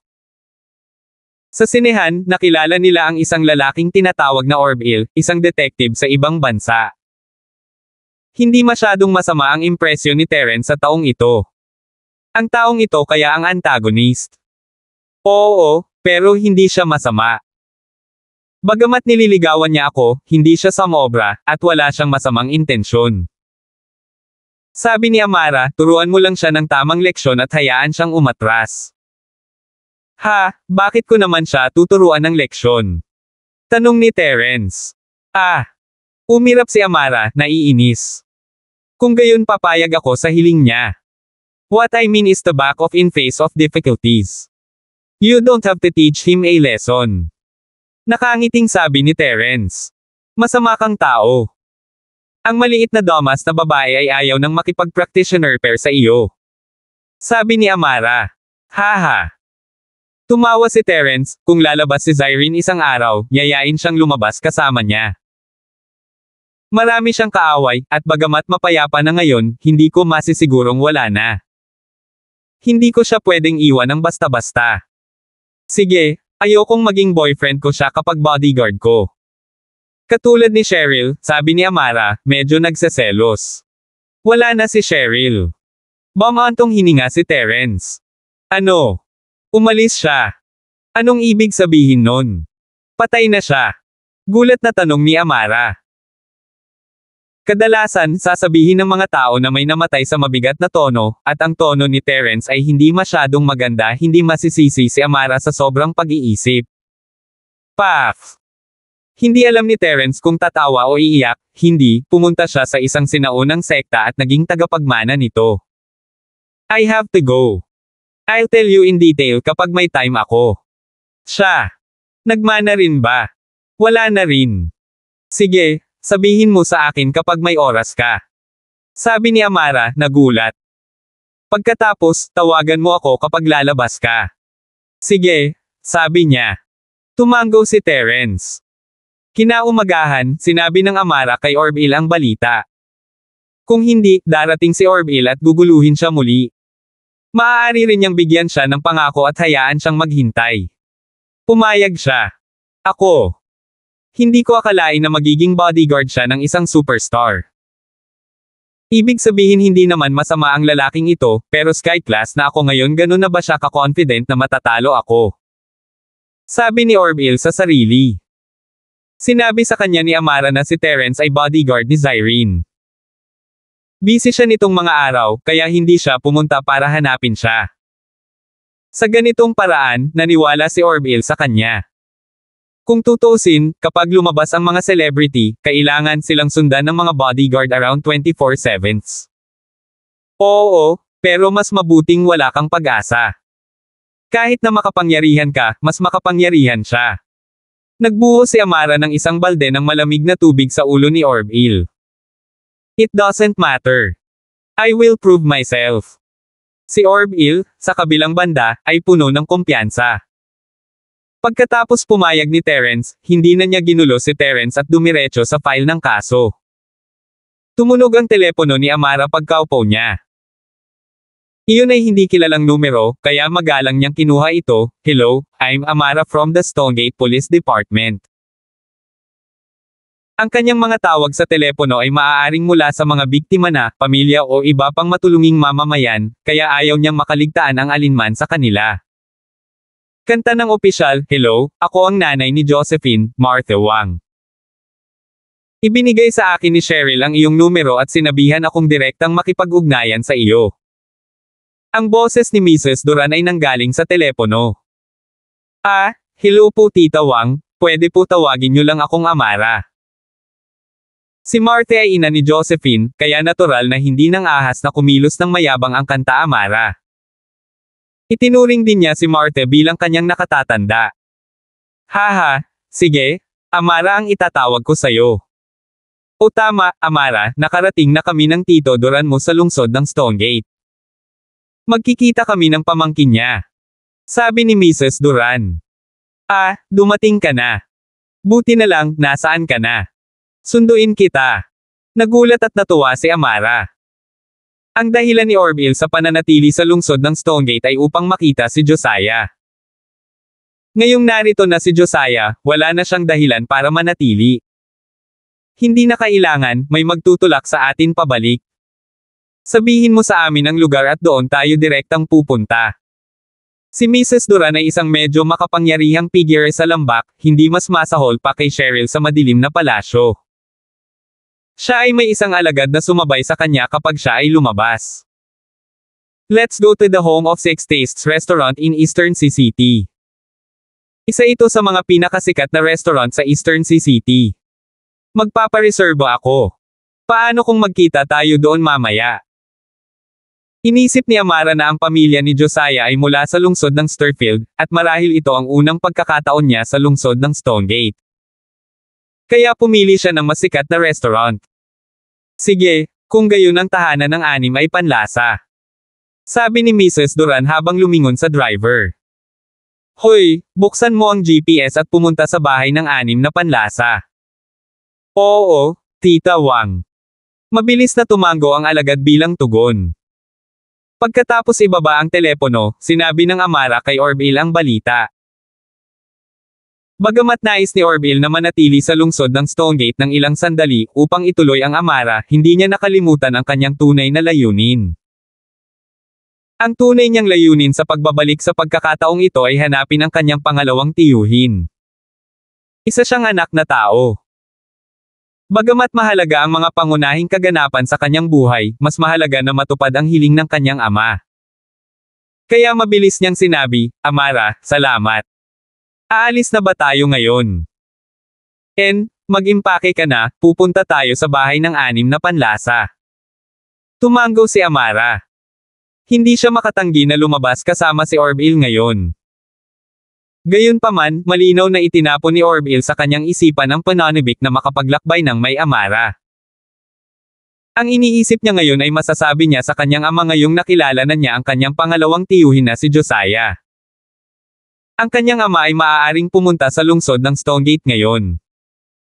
Sa sinehan, nakilala nila ang isang lalaking tinatawag na Orb-il, isang detective sa ibang bansa. Hindi masyadong masama ang impresyon ni Terence sa taong ito. Ang taong ito kaya ang antagonist. Oo, pero hindi siya masama. Bagamat nililigawan niya ako, hindi siya samobra, at wala siyang masamang intensyon. Sabi ni Amara, turuan mo lang siya ng tamang leksyon at hayaan siyang umatras. Ha, bakit ko naman siya tuturuan ng leksyon? Tanong ni Terence. Umirap si Amara, naiinis. Kung gayon papayag ako sa hiling niya. What I mean is to back off in face of difficulties. You don't have to teach him a lesson. Nakangiting sabi ni Terence. Masama kang tao. Ang maliit na dumbass na babae ay ayaw ng makipag-practitioner pair sa iyo. Sabi ni Amara. Haha. Tumawa si Terence, kung lalabas si Zyrene isang araw, yayain siyang lumabas kasama niya. Marami siyang kaaway, at bagamat mapayapa na ngayon, hindi ko masisigurong wala na. Hindi ko siya pwedeng iwan ng basta-basta. Sige, ayokong maging boyfriend ko siya kapag bodyguard ko. Katulad ni Cheryl, sabi ni Amara, medyo nagseselos. Wala na si Cheryl. Bumantong hininga si Terence. Ano? Umalis siya. Anong ibig sabihin nun? Patay na siya. Gulat na tanong ni Amara. Kadalasan, sasabihin ng mga tao na may namatay sa mabigat na tono, at ang tono ni Terence ay hindi masyadong maganda, hindi masisisi si Amara sa sobrang pag-iisip. Paf! Hindi alam ni Terence kung tatawa o iiyak, hindi, pumunta siya sa isang sinaunang sekta at naging tagapagmana nito. I have to go. I'll tell you in detail kapag may time ako. Siya. Nagmana rin ba? Wala na rin. Sige, sabihin mo sa akin kapag may oras ka. Sabi ni Amara, nagulat. Pagkatapos, tawagan mo ako kapag lalabas ka. Sige, sabi niya. Tumango si Terence. Kinaumagahan, sinabi ng Amara kay Orb-il ang balita. Kung hindi, darating si Orb-il at guguluhin siya muli. Maaari rin niyang bigyan siya ng pangako at hayaan siyang maghintay. Pumayag siya. Ako. Hindi ko akalain na magiging bodyguard siya ng isang superstar. Ibig sabihin hindi naman masama ang lalaking ito, pero Sky Class na ako ngayon, ganun na ba siya ka-confident na matatalo ako? Sabi ni Orb-il sa sarili. Sinabi sa kanya ni Amara na si Terence ay bodyguard ni Zyrene. Busy siya nitong mga araw, kaya hindi siya pumunta para hanapin siya. Sa ganitong paraan, naniwala si Orb-il sa kanya. Kung tutuusin, kapag lumabas ang mga celebrity, kailangan silang sundan ng mga bodyguard around 24/7. Oo, pero mas mabuting wala kang pag-asa. Kahit na makapangyarihan ka, mas makapangyarihan siya. Nagbuhos si Amara ng isang balde ng malamig na tubig sa ulo ni Orb-il. It doesn't matter. I will prove myself. Si Orb-il, sa kabilang banda, ay puno ng kumpiyansa. Pagkatapos pumayag ni Terence, hindi na niya ginulo si Terence at dumiretso sa file ng kaso. Tumunog ang telepono ni Amara pagkaupo niya. Iyon ay hindi kilalang numero, kaya magalang niyang kinuha ito. "Hello, I'm Amara from the Stonegate Police Department." Ang kanyang mga tawag sa telepono ay maaaring mula sa mga biktima na, pamilya o iba pang matulunging mamamayan, kaya ayaw niyang makaligtaan ang alinman sa kanila. Kanta ng opisyal, "Hello, ako ang nanay ni Josephine, Martha Wang. Ibinigay sa akin ni Cheryl ang iyong numero at sinabihan akong direktang makipag-ugnayan sa iyo." Ang boses ni Mrs. Duran ay nanggaling sa telepono. Hello po Tita Wang, pwede po tawagin niyo lang akong Amara." Si Martha ay ina ni Josephine, kaya natural na hindi nang ahas na kumilos ng mayabang ang kanta Amara. Itinuring din niya si Martha bilang kanyang nakatatanda. "Haha, sige, Amara ang itatawag ko sa'yo." "O tama, Amara, nakarating na kami ng Tito Duran mo sa lungsod ng Stonegate. Magkikita kami ng pamangkin niya," sabi ni Mrs. Duran. Dumating ka na. Buti na lang, nasaan ka na? Sunduin kita." Nagulat at natuwa si Amara. Ang dahilan ni Orville sa pananatili sa lungsod ng Stonegate ay upang makita si Josiah. Ngayong narito na si Josiah, wala na siyang dahilan para manatili. Hindi na kailangan, may magtutulak sa atin pabalik. Sabihin mo sa amin ang lugar at doon tayo direktang pupunta. Si Mrs. Duran ay isang medyo makapangyarihang figure sa lambak, hindi mas masahol pa kay Cheryl sa madilim na palasyo. Siya ay may isang alagad na sumabay sa kanya kapag siya ay lumabas. Let's go to the home of Six Tastes Restaurant in Eastern City. Isa ito sa mga pinakasikat na restaurant sa Eastern City. Magpapareserbo ako. Paano kung magkita tayo doon mamaya? Inisip ni Amara na ang pamilya ni Josiah ay mula sa lungsod ng Sturfield, at marahil ito ang unang pagkakataon niya sa lungsod ng Stonegate. Kaya pumili siya ng masikat na restaurant. Sige, kung gayon ang tahanan ng anim ay panlasa, sabi ni Mrs. Duran habang lumingon sa driver. Hoy, buksan mo ang GPS at pumunta sa bahay ng anim na panlasa. Oo, Tita Wang. Mabilis na tumango ang alagad bilang tugon. Pagkatapos ibaba ang telepono, sinabi ng Amara kay Orville ang balita. Bagamat nais ni Orville na manatili sa lungsod ng Stonegate ng ilang sandali upang ituloy ang Amara, hindi niya nakalimutan ang kanyang tunay na layunin. Ang tunay niyang layunin sa pagbabalik sa pagkakataong ito ay hanapin ang kanyang pangalawang tiyuhin. Isa siyang anak na tao. Bagamat mahalaga ang mga pangunahing kaganapan sa kanyang buhay, mas mahalaga na matupad ang hiling ng kanyang ama. Kaya mabilis niyang sinabi, Amara, salamat. Aalis na ba tayo ngayon? Mag-impake ka na, pupunta tayo sa bahay ng anim na panlasa. Tumango si Amara. Hindi siya makatanggi na lumabas kasama si Orville ngayon. Gayunpaman, malinaw na itinapon ni Orville sa kanyang isipan ang pananibik na makapaglakbay ng may Amara. Ang iniisip niya ngayon ay masasabi niya sa kanyang ama ngayong nakilala na niya ang kanyang pangalawang tiyuhin na si Josiah. Ang kanyang ama ay maaaring pumunta sa lungsod ng Stonegate ngayon.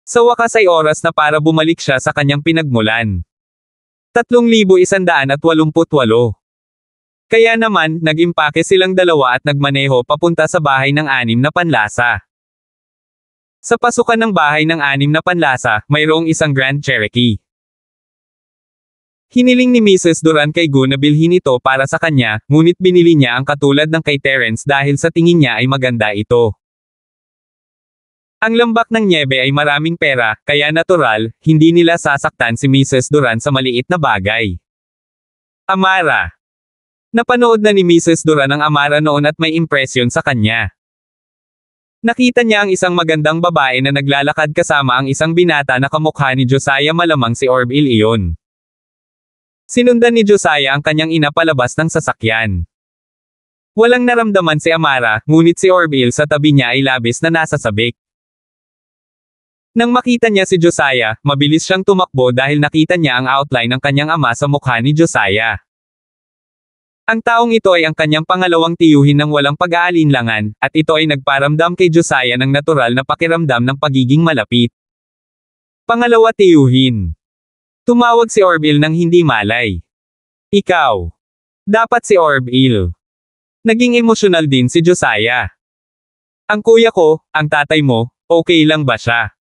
Sa wakas ay oras na para bumalik siya sa kanyang pinagmulan. 3,188. Kaya naman, nag-impake silang dalawa at nagmaneho papunta sa bahay ng anim na panlasa. Sa pasukan ng bahay ng anim na panlasa, mayroong isang Grand Cherokee. Hiniling ni Mrs. Duran kay Gu na bilhin ito para sa kanya, ngunit binili niya ang katulad ng kay Terence dahil sa tingin niya ay maganda ito. Ang lambak ng nyebe ay maraming pera, kaya natural, hindi nila sasaktan si Mrs. Duran sa maliit na bagay. Amara. Napanood na ni Mrs. Duran ang Amara noon at may impresyon sa kanya. Nakita niya ang isang magandang babae na naglalakad kasama ang isang binata na kamukha ni Josiah, malamang si Orville iyon. Sinundan ni Josiah ang kanyang ina palabas ng sasakyan. Walang naramdaman si Amara, ngunit si Orville sa tabi niya ay labis na nasasabik. Nang makita niya si Josiah, mabilis siyang tumakbo dahil nakita niya ang outline ng kanyang ama sa mukha ni Josiah. Ang taong ito ay ang kanyang pangalawang tiyuhin ng walang pag-aalinlangan, at ito ay nagparamdam kay Josiah ng natural na pakiramdam ng pagiging malapit. Pangalawa tiyuhin. Tumawag si Orville nang hindi malay. Ikaw. Dapat si Orville. Naging emosyonal din si Josiah. Ang kuya ko, ang tatay mo, okay lang ba siya?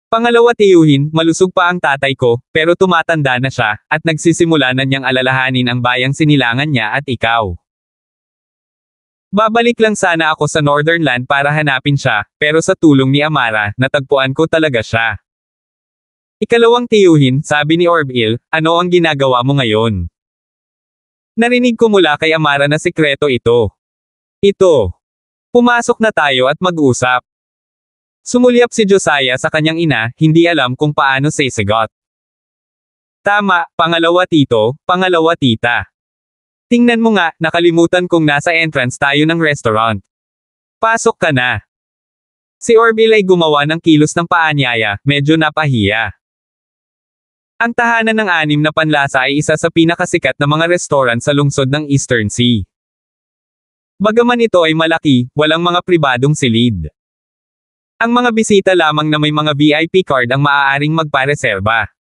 Pangalawa tiyuhin, malusog pa ang tatay ko, pero tumatanda na siya, at nagsisimula na niyang alalahanin ang bayang sinilangan niya at ikaw. Babalik lang sana ako sa Northern Land para hanapin siya, pero sa tulong ni Amara, natagpuan ko talaga siya. Ikalawang tiyuhin, sabi ni Orville, ano ang ginagawa mo ngayon? Narinig ko mula kay Amara na sikreto ito. Ito. Pumasok na tayo at mag-usap. Sumulyap si Josiah sa kanyang ina, hindi alam kung paano sasagot. Tama, pangalawa tito, pangalawa tita. Tingnan mo nga, nakalimutan kong nasa entrance tayo ng restaurant. Pasok ka na. Si Orville ay gumawa ng kilos ng paanyaya, medyo napahiya. Ang tahanan ng 6 na panlasa ay isa sa pinakasikat na mga restaurant sa lungsod ng Eastern Sea. Bagaman ito ay malaki, walang mga pribadong silid. Ang mga bisita lamang na may mga VIP card ang maaaring magpareserba.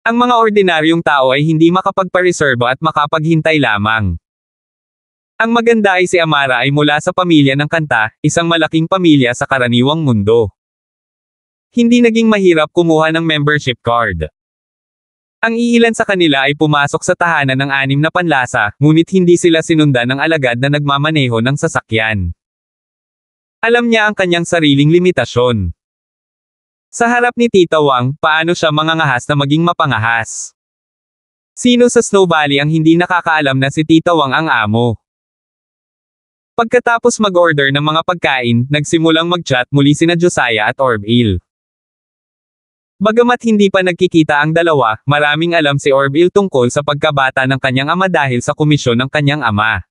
Ang mga ordinaryong tao ay hindi makapagpareserba at makapaghintay lamang. Ang maganda ay si Amara ay mula sa pamilya ng kanta, isang malaking pamilya sa karaniwang mundo. Hindi naging mahirap kumuha ng membership card. Ang iilan sa kanila ay pumasok sa tahanan ng 6 na panlasa, ngunit hindi sila sinundan ng alagad na nagmamaneho ng sasakyan. Alam niya ang kanyang sariling limitasyon. Sa harap ni Tita Wang, paano siya mangangahas na maging mapangahas? Sino sa Snow Valley ang hindi nakakaalam na si Tita Wang ang amo? Pagkatapos mag-order ng mga pagkain, nagsimulang mag-chat muli sina Josiah at Orville. Bagamat hindi pa nagkikita ang dalawa, maraming alam si Orville tungkol sa pagkabata ng kanyang ama dahil sa komisyon ng kanyang ama.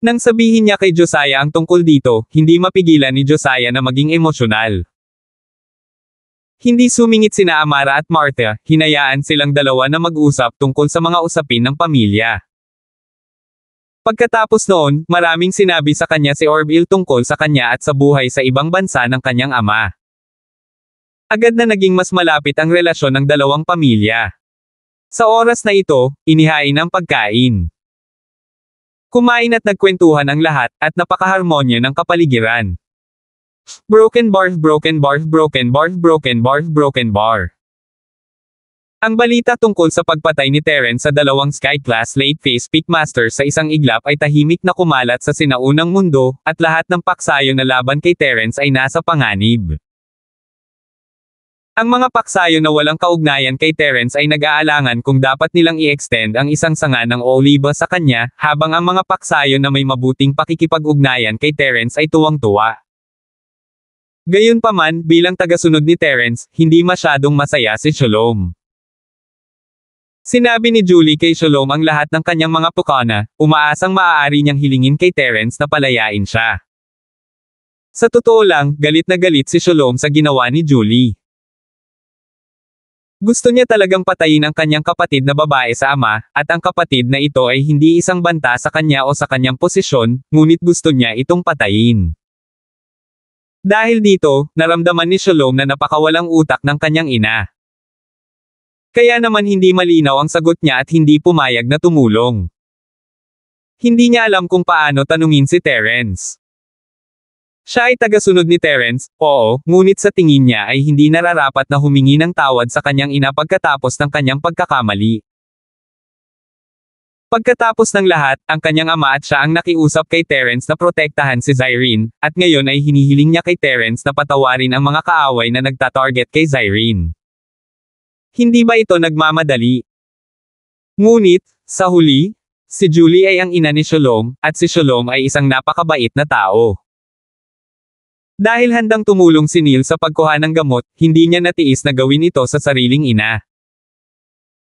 Nang sabihin niya kay Josiah ang tungkol dito, hindi mapigilan ni Josiah na maging emosyonal. Hindi sumingit sina Amara at Martha, hinayaan silang dalawa na mag-usap tungkol sa mga usapin ng pamilya. Pagkatapos noon, maraming sinabi sa kanya si Orville tungkol sa kanya at sa buhay sa ibang bansa ng kanyang ama. Agad na naging mas malapit ang relasyon ng dalawang pamilya. Sa oras na ito, inihain ang pagkain. Kumain at nagkwentuhan ang lahat, at napakaharmonya ng kapaligiran. Broken bar, broken bar, broken bar, broken bar, broken bar. Ang balita tungkol sa pagpatay ni Terence sa 2 Sky-class late-phase Peakmaster sa isang iglap ay tahimik na kumalat sa sinaunang mundo, at lahat ng paksayo na laban kay Terence ay nasa panganib. Ang mga paksayo na walang kaugnayan kay Terence ay nag-aalangan kung dapat nilang i-extend ang isang sanga ng oliba sa kanya, habang ang mga paksayo na may mabuting pakikipag-ugnayan kay Terence ay tuwang-tuwa. Gayunpaman, bilang tagasunod ni Terence, hindi masyadong masaya si Shalom. Sinabi ni Julie kay Shalom ang lahat ng kanyang mga pukana, umaasang maaari niyang hilingin kay Terence na palayain siya. Sa totoo lang, galit na galit si Shalom sa ginawa ni Julie. Gusto niya talagang patayin ang kanyang kapatid na babae sa ama, at ang kapatid na ito ay hindi isang banta sa kanya o sa kanyang posisyon, ngunit gusto niya itong patayin. Dahil dito, naramdaman ni Shalom na napakawalang utak ng kanyang ina. Kaya naman hindi malinaw ang sagot niya at hindi pumayag na tumulong. Hindi niya alam kung paano tanungin si Terence. Siya ay tagasunod ni Terence, oo, ngunit sa tingin niya ay hindi nararapat na humingi ng tawad sa kanyang ina pagkatapos ng kanyang pagkakamali. Pagkatapos ng lahat, ang kanyang ama at siya ang nakiusap kay Terence na protektahan si Zyrene, at ngayon ay hinihiling niya kay Terence na patawarin ang mga kaaway na nagtatarget kay Zyrene. Hindi ba ito nagmamadali? Ngunit, sa huli, si Julie ay ang ina ni Shalom, at si Shalom ay isang napakabait na tao. Dahil handang tumulong si Neil sa pagkuha ng gamot, hindi niya natiis na gawin ito sa sariling ina.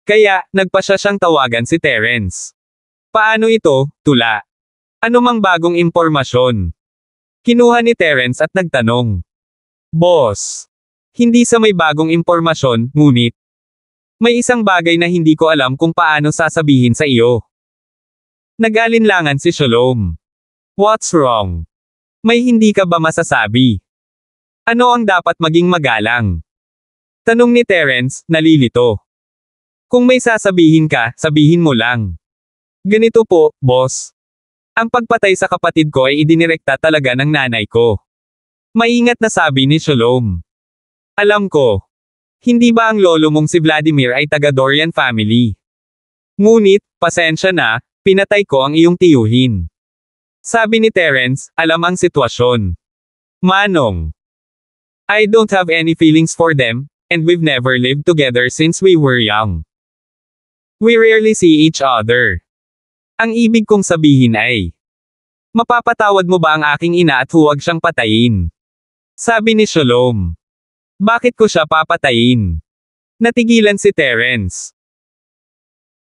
Kaya, nagpasya siyang tawagan si Terence. Paano ito, tula? Ano mang bagong impormasyon? Kinuha ni Terence at nagtanong. Boss. Hindi sa may bagong impormasyon, ngunit may isang bagay na hindi ko alam kung paano sasabihin sa iyo. Nag-alinlangan si Shalom. What's wrong? May hindi ka ba masasabi? Ano ang dapat maging magalang? Tanong ni Terence, nalilito. Kung may sasabihin ka, sabihin mo lang. Ganito po, boss. Ang pagpatay sa kapatid ko ay idinirekta talaga ng nanay ko. Maingat na sabi ni Shalom. Alam ko. Hindi ba ang lolo mong si Vladimir ay taga Dorian family? Ngunit, pasensya na, pinatay ko ang iyong tiyuhin. Sabi ni Terence, alam ang sitwasyon. Manong. I don't have any feelings for them, and we've never lived together since we were young. We rarely see each other. Ang ibig kong sabihin ay, mapapatawad mo ba ang aking ina at huwag siyang patayin? Sabi ni Shalom. Bakit ko siya papatayin? Natigilan si Terence.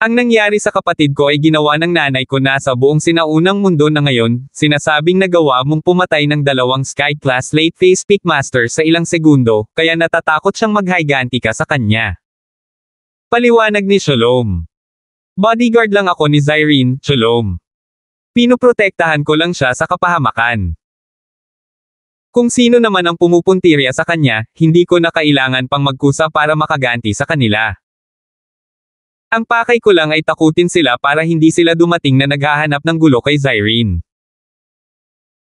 Ang nangyari sa kapatid ko ay ginawa ng nanay ko na sa buong sinaunang mundo na ngayon, sinasabing nagawa mong pumatay ng 2 Sky-class late phase Peakmaster sa ilang segundo, kaya natatakot siyang maghiganti ka sa kanya. Paliwanag ni Shalom. Bodyguard lang ako ni Zyrene, Shalom. Pinoprotektahan ko lang siya sa kapahamakan. Kung sino naman ang pumupuntirya sa kanya, hindi ko na kailangan pang magkusa para makaganti sa kanila. Ang pakay ko lang ay takutin sila para hindi sila dumating na naghahanap ng gulo kay Zyrene.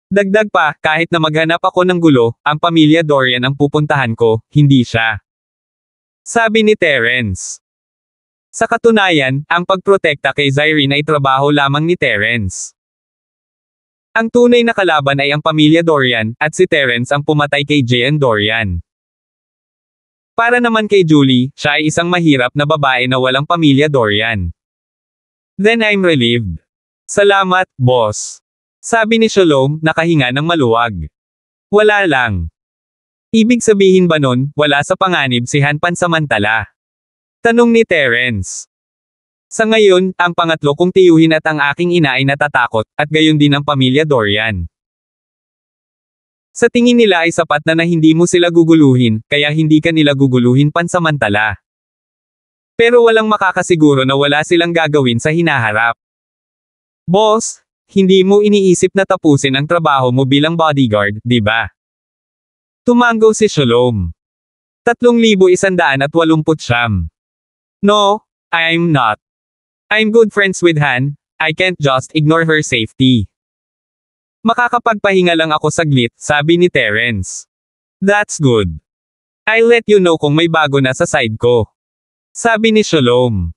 Dagdag pa, kahit na maghanap ako ng gulo, ang pamilya Dorian ang pupuntahan ko, hindi siya. Sabi ni Terence. Sa katunayan, ang pagprotekta kay Zyrene ay trabaho lamang ni Terence. Ang tunay na kalaban ay ang pamilya Dorian, at si Terence ang pumatay kay Jean Dorian. Para naman kay Julie, siya ay isang mahirap na babae na walang pamilya Dorian. Then I'm relieved. Salamat, boss. Sabi ni Shalom, nakahinga ng maluwag. Wala lang. Ibig sabihin ba nun, wala sa panganib si Han pansamantala? Tanong ni Terence. Sa ngayon, ang pangatlo kong tiyuhin at ang aking ina ay natatakot, at gayon din ang pamilya Dorian. Sa tingin nila ay sapat na hindi mo sila guguluhin, kaya hindi ka nila guguluhin pansamantala. Pero walang makakasiguro na wala silang gagawin sa hinaharap. Boss, hindi mo iniisip na tapusin ang trabaho mo bilang bodyguard, di ba? Tumango si Shalom. 3,189. No, I'm not. I'm good friends with Han, I can't just ignore her safety. Makakapagpahinga lang ako saglit, sabi ni Terence. That's good. I'll let you know kung may bago na sa side ko. Sabi ni Shalom.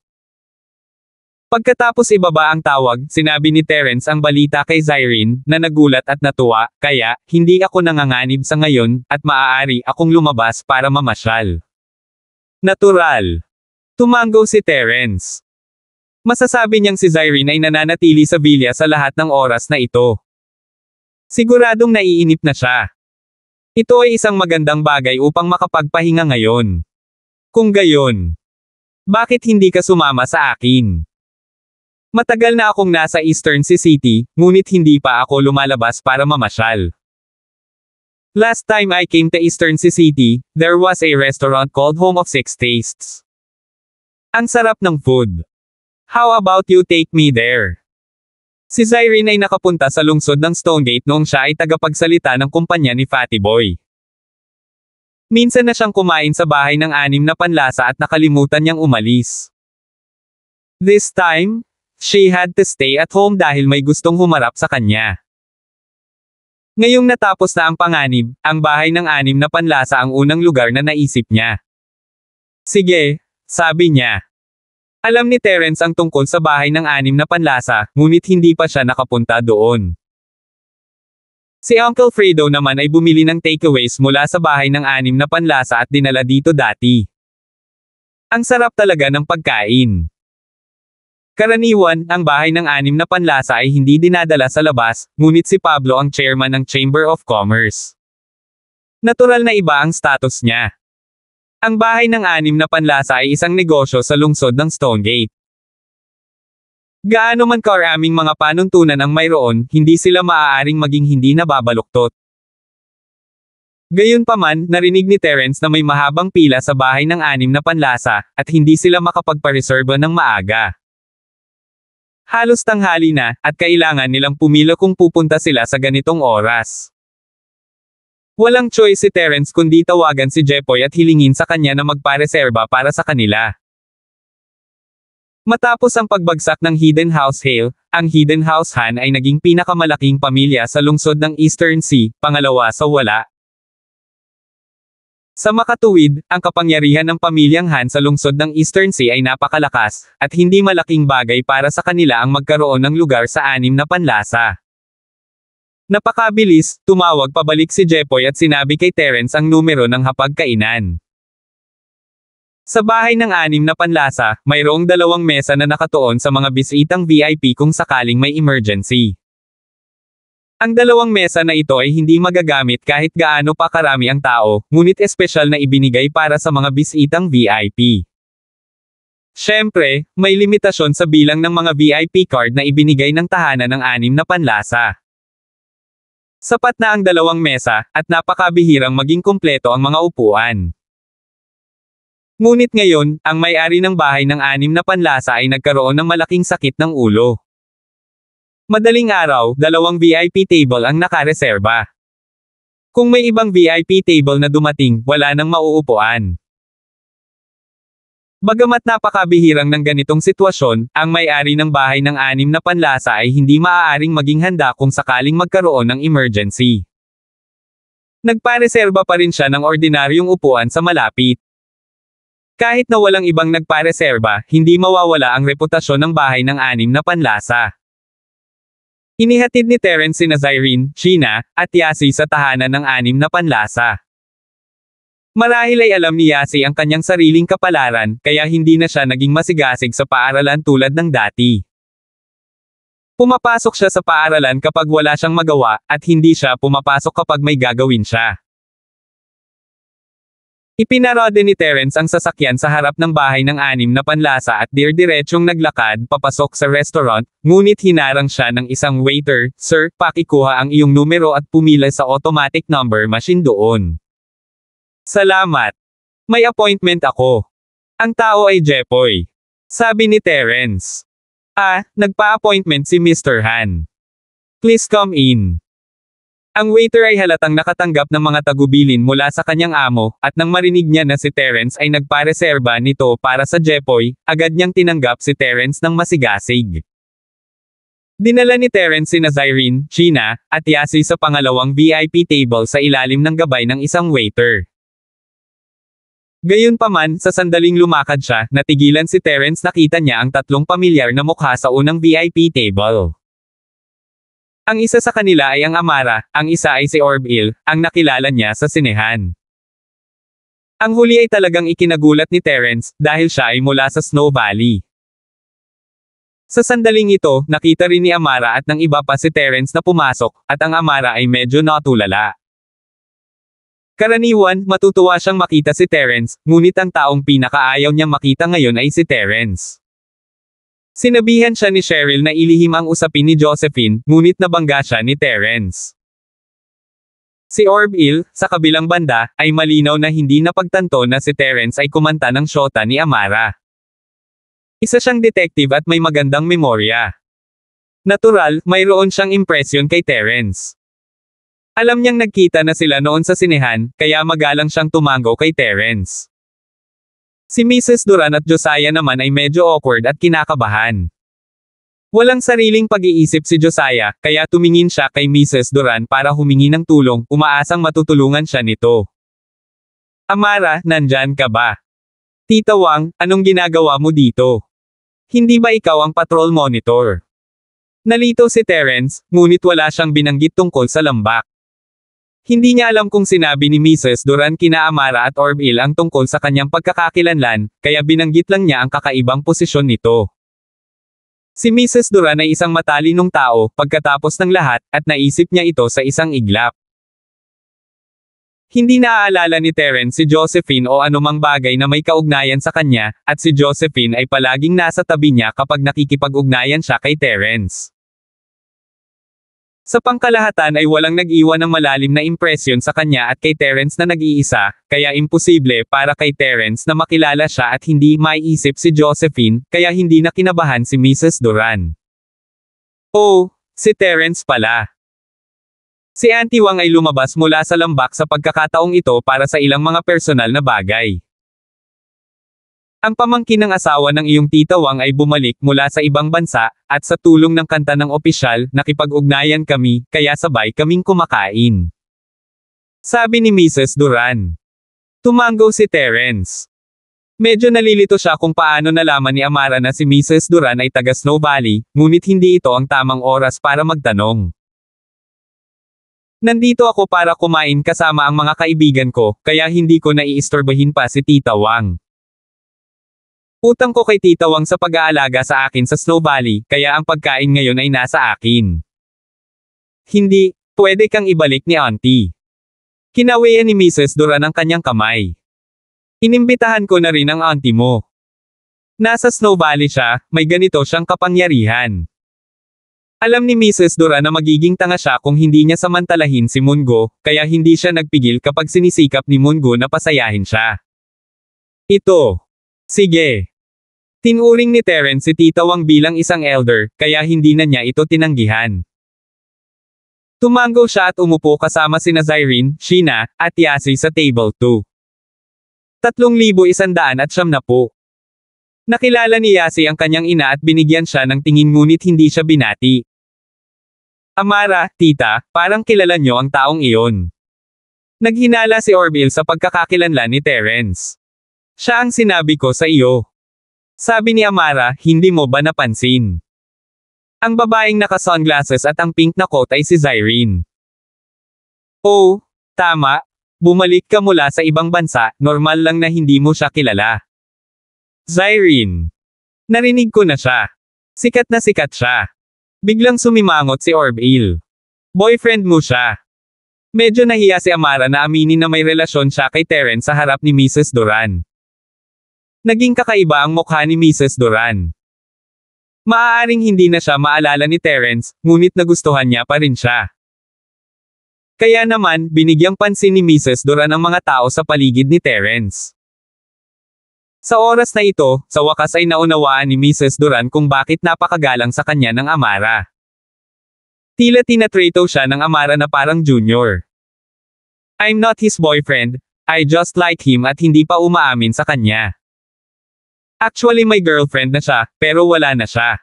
Pagkatapos ibaba ang tawag, sinabi ni Terence ang balita kay Zyrene, na nagulat at natuwa, kaya, hindi ako nanganganib sa ngayon, at maaari akong lumabas para mamasyal. Natural. Tumango si Terence. Masasabi niyang si Zyrene ay nananatili sa villa sa lahat ng oras na ito. Siguradong naiinip na siya. Ito ay isang magandang bagay upang makapagpahinga ngayon. Kung gayon, bakit hindi ka sumama sa akin? Matagal na akong nasa Eastern City, ngunit hindi pa ako lumalabas para mamasyal. Last time I came to Eastern City, there was a restaurant called Home of Six Tastes. Ang sarap ng food. How about you take me there? Si Zyrene ay nakapunta sa lungsod ng Stonegate noong siya ay tagapagsalita ng kumpanya ni Fatty Boy. Minsan na siyang kumain sa bahay ng 6 na panlasa at nakalimutan niyang umalis. This time, she had to stay at home dahil may gustong humarap sa kanya. Ngayong natapos na ang panganib, ang bahay ng 6 na panlasa ang unang lugar na naisip niya. Sige, sabi niya. Alam ni Terence ang tungkol sa bahay ng 6 na panlasa, ngunit hindi pa siya nakapunta doon. Si Uncle Fredo naman ay bumili ng takeaways mula sa bahay ng 6 na panlasa at dinala dito dati. Ang sarap talaga ng pagkain. Karaniwan, ang bahay ng 6 na panlasa ay hindi dinadala sa labas, ngunit si Pablo ang chairman ng Chamber of Commerce. Natural na iba ang status niya. Ang bahay ng 6 na panlasa ay isang negosyo sa lungsod ng Stonegate. Gaano man karaming mga panuntunan ang mayroon, hindi sila maaaring maging hindi nababaluktot. Gayunpaman, narinig ni Terence na may mahabang pila sa bahay ng 6 na panlasa, at hindi sila makapagpareserba ng maaga. Halos tanghali na, at kailangan nilang pumila kung pupunta sila sa ganitong oras. Walang choice si Terence kundi tawagan si Jepoy at hilingin sa kanya na magpareserba para sa kanila. Matapos ang pagbagsak ng Hidden House Hale, ang Hidden House Han ay naging pinakamalaking pamilya sa lungsod ng Eastern Sea, pangalawa sa wala. Sa makatuwid, ang kapangyarihan ng pamilyang Han sa lungsod ng Eastern Sea ay napakalakas, at hindi malaking bagay para sa kanila ang magkaroon ng lugar sa 6 na panlasa. Napakabilis, tumawag pabalik si Jepoy at sinabi kay Terence ang numero ng hapagkainan. Sa bahay ng 6 na panlasa, mayroong 2 mesa na nakatuon sa mga bisitang VIP kung sakaling may emergency. Ang 2 mesa na ito ay hindi magagamit kahit gaano pa karami ang tao, ngunit espesyal na ibinigay para sa mga bisitang VIP. Siyempre, may limitasyon sa bilang ng mga VIP card na ibinigay ng tahanan ng 6 na panlasa. Sapat na ang 2 mesa, at napakabihirang maging kumpleto ang mga upuan. Ngunit ngayon, ang may-ari ng bahay ng 6 na panlasa ay nagkaroon ng malaking sakit ng ulo. Madaling araw, 2 VIP table ang nakareserba. Kung may ibang VIP table na dumating, wala nang mauupuan. Bagamat napakabihirang ng ganitong sitwasyon, ang may-ari ng bahay ng 6 na panlasa ay hindi maaaring maging handa kung sakaling magkaroon ng emergency. Nagpareserba pa rin siya ng ordinaryong upuan sa malapit. Kahit na walang ibang nagpareserba, hindi mawawala ang reputasyon ng bahay ng 6 na panlasa. Inihatid ni Terence sina Zyrene, Sheena, at Yasi sa tahanan ng 6 na panlasa. Marahil ay alam ni Yasi ang kanyang sariling kapalaran, kaya hindi na siya naging masigasig sa paaralan tulad ng dati. Pumapasok siya sa paaralan kapag wala siyang magawa, at hindi siya pumapasok kapag may gagawin siya. Ipinarode ni Terence ang sasakyan sa harap ng bahay ng 6 na panlasa at diretsyong naglakad papasok sa restaurant, ngunit hinarang siya ng isang waiter, "Sir, pakikuha ang iyong numero at pumila sa automatic number machine doon." "Salamat. May appointment ako." "Ang tao ay Jepoy," sabi ni Terence. Nagpa-appointment si Mr. Han. "Please come in." Ang waiter ay halatang nakatanggap ng mga tagubilin mula sa kanyang amo, at nang marinig niya na si Terence ay nagpareserba nito para sa Jepoy, agad niyang tinanggap si Terence ng masigasig. Dinala ni Terence sina Zyrene, Sheena, at Yasi sa pangalawang VIP table sa ilalim ng gabay ng isang waiter. Gayunpaman, sa sandaling lumakad siya, natigilan si Terence nakita niya ang 3 pamilyar na mukha sa unang VIP table. Ang isa sa kanila ay ang Amara, ang isa ay si Orb-il, ang nakilala niya sa sinehan. Ang huli ay talagang ikinagulat ni Terence, dahil siya ay mula sa Snow Valley. Sa sandaling ito, nakita rin ni Amara at ng iba pa si Terence na pumasok, at ang Amara ay medyo natulala. Karaniwan, matutuwa siyang makita si Terence, ngunit ang taong pinakaayaw niyang makita ngayon ay si Terence. Sinabihan siya ni Cheryl na ilihim ang usapin ni Josephine, ngunit nabangga siya ni Terence. Si Orb-il, sa kabilang banda, ay malinaw na hindi napagtanto na si Terence ay kumanta ng syota ni Amara. Isa siyang detective at may magandang memorya. Natural, mayroon siyang impresyon kay Terence. Alam niyang nagkita na sila noon sa sinehan, kaya magalang siyang tumango kay Terence. Si Mrs. Duran at Josiah naman ay medyo awkward at kinakabahan. Walang sariling pag-iisip si Josiah, kaya tumingin siya kay Mrs. Duran para humingi ng tulong, umaasang matutulungan siya nito. "Amara, nandyan ka ba?" "Tita Wang, anong ginagawa mo dito? Hindi ba ikaw ang patrol monitor?" Nalito si Terence, ngunit wala siyang binanggit tungkol sa lambak. Hindi niya alam kung sinabi ni Mrs. Duran kina Amara at Orb-il ang tungkol sa kanyang pagkakakilanlan, kaya binanggit lang niya ang kakaibang posisyon nito. Si Mrs. Duran ay isang matalinong tao, pagkatapos ng lahat, at naisip niya ito sa isang iglap. Hindi naaalala ni Terence si Josephine o anumang bagay na may kaugnayan sa kanya, at si Josephine ay palaging nasa tabi niya kapag nakikipag-ugnayan siya kay Terence. Sa pangkalahatan ay walang nag-iwan ng malalim na impresyon sa kanya at kay Terence na nag-iisa, kaya imposible para kay Terence na makilala siya at hindi maiisip si Josephine, kaya hindi na kinabahan si Mrs. Duran. "Oh, si Terence pala." Si Auntie Wang ay lumabas mula sa lambak sa pagkakataong ito para sa ilang mga personal na bagay. Ang pamangkin ng asawa ng iyong tita Wang ay bumalik mula sa ibang bansa, at sa tulong ng kanta ng opisyal, nakipag-ugnayan kami, kaya sabay kaming kumakain. Sabi ni Mrs. Duran. Tumango si Terence. Medyo nalilito siya kung paano nalaman ni Amara na si Mrs. Duran ay taga Snow Valley, ngunit hindi ito ang tamang oras para magtanong. Nandito ako para kumain kasama ang mga kaibigan ko, kaya hindi ko naiistorbahin pa si Tita Wang. Utang ko kay Tita Wang sa pag-aalaga sa akin sa Snow Valley, kaya ang pagkain ngayon ay nasa akin. Hindi, pwede kang ibalik ni Auntie. Kinawian ni Mrs. Duran ang kanyang kamay. Inimbitahan ko na rin ang auntie mo. Nasa Snow Valley siya, may ganito siyang kapangyarihan. Alam ni Mrs. Duran na magiging tanga siya kung hindi niya samantalahin si Mungo, kaya hindi siya nagpigil kapag sinisikap ni Mungo na pasayahin siya. Ito. Sige. Tinuring ni Terence si Tita Wang bilang isang elder, kaya hindi na niya ito tinanggihan. Tumango siya at umupo kasama sina Zyrene, Sheena, at Yasi sa table 2. 3,170. Nakilala ni Yasi ang kanyang ina at binigyan siya ng tingin ngunit hindi siya binati. Amara, tita, parang kilala niyo ang taong iyon. Naghinala si Orville sa pagkakakilanlan ni Terence. Siya ang sinabi ko sa iyo. Sabi ni Amara, hindi mo ba napansin? Ang babaeng naka-sunglasses at ang pink na coat ay si Zyrene. Oh, tama. Bumalik ka mula sa ibang bansa, normal lang na hindi mo siya kilala. Zyrene. Narinig ko na siya. Sikat na sikat siya. Biglang sumimangot si Orville. Boyfriend mo siya. Medyo nahiya si Amara na aminin na may relasyon siya kay Terence sa harap ni Mrs. Duran. Naging kakaiba ang mukha ni Mrs. Duran. Maaaring hindi na siya maalala ni Terence, ngunit nagustuhan niya pa rin siya. Kaya naman, binigyang pansin ni Mrs. Duran ang mga tao sa paligid ni Terence. Sa oras na ito, sa wakas ay naunawaan ni Mrs. Duran kung bakit napakagalang sa kanya ng Amara. Tila tinatrato siya ng Amara na parang junior. I'm not his boyfriend, I just like him at hindi pa umaamin sa kanya. Actually may girlfriend na siya, pero wala na siya.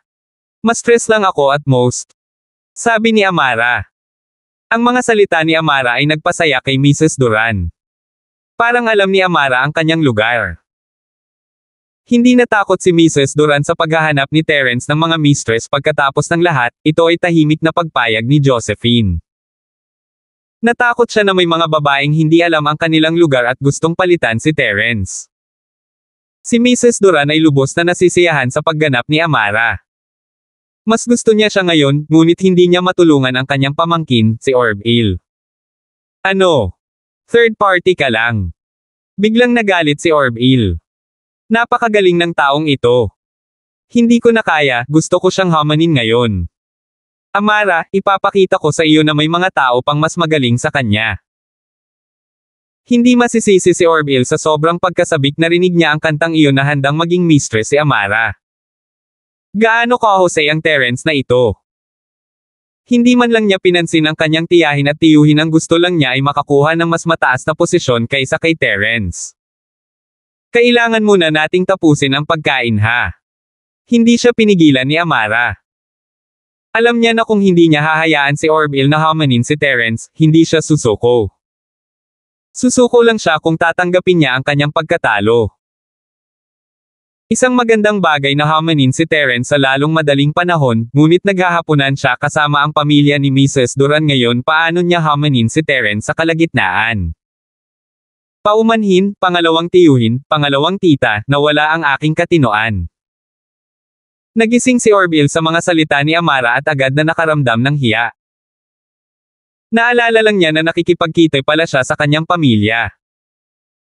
Mas stress lang ako at most. Sabi ni Amara. Ang mga salita ni Amara ay nagpasaya kay Mrs. Duran. Parang alam ni Amara ang kanyang lugar. Hindi natakot si Mrs. Duran sa paghahanap ni Terence ng mga mistress pagkatapos ng lahat, ito ay tahimik na pagpayag ni Josephine. Natakot siya na may mga babaeng hindi alam ang kanilang lugar at gustong palitan si Terence. Si Mrs. Duran ay lubos na nasisiyahan sa pagganap ni Amara. Mas gusto niya siya ngayon, ngunit hindi niya matulungan ang kanyang pamangkin, si Orville. Ano? Third party ka lang. Biglang nagalit si Orville. Napakagaling ng taong ito. Hindi ko na kaya, gusto ko siyang hamanin ngayon. Amara, ipapakita ko sa iyo na may mga tao pang mas magaling sa kanya. Hindi masisisi si Orville sa sobrang pagkasabik na rinig niya ang kantang iyon na handang maging mistress si Amara. Gaano kahusay ang Terence na ito? Hindi man lang niya pinansin ang kanyang tiyahin at tiyuhin, ang gusto lang niya ay makakuha ng mas mataas na posisyon kaysa kay Terence. Kailangan muna nating tapusin ang pagkain ha. Hindi siya pinigilan ni Amara. Alam niya na kung hindi niya hahayaan si Orville na hamanin si Terence, hindi siya susuko. Susuko lang siya kung tatanggapin niya ang kanyang pagkatalo. Isang magandang bagay na hamanin si Terence sa lalong madaling panahon, ngunit naghahapunan siya kasama ang pamilya ni Mrs. Duran ngayon. Paano niya hamanin si Terence sa kalagitnaan? Paumanhin, pangalawang tiyuhin, pangalawang tita, nawala ang aking katinoan. Nagising si Orville sa mga salita ni Amara at agad na nakaramdam ng hiya. Naalala lang niya na nakikipagkita pala siya sa kanyang pamilya.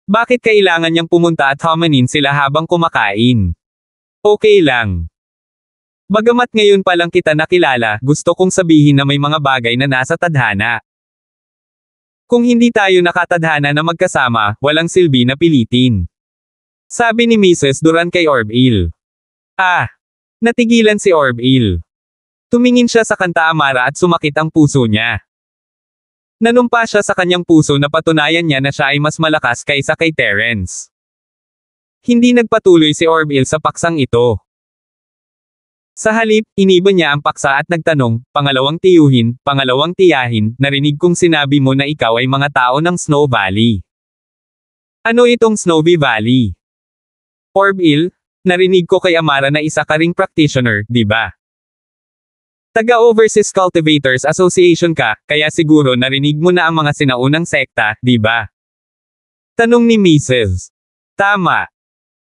Bakit kailangan niyang pumunta at hamanin sila habang kumakain? Okay lang. Bagamat ngayon pa lang kita nakilala, gusto kong sabihin na may mga bagay na nasa tadhana. Kung hindi tayo nakatadhana na magkasama, walang silbi na pilitin. Sabi ni Mrs. Duran kay Orville. Natigilan si Orville. Tumingin siya sa kanta Amara at sumakit ang puso niya. Nanumpa siya sa kanyang puso na patunayan niya na siya ay mas malakas kaysa kay Terence. Hindi nagpatuloy si Orville sa paksang ito. Sa halip, iniba niya ang paksa at nagtanong, pangalawang tiyahin, narinig kong sinabi mo na ikaw ay mga tao ng Snow Valley. Ano itong Snowy Valley? Orville, narinig ko kay Amara na isa ka ring practitioner, di ba? Taga-Overseas Cultivators Association ka, kaya siguro narinig mo na ang mga sinaunang sekta, di ba? Tanong ni Mrs. Tama.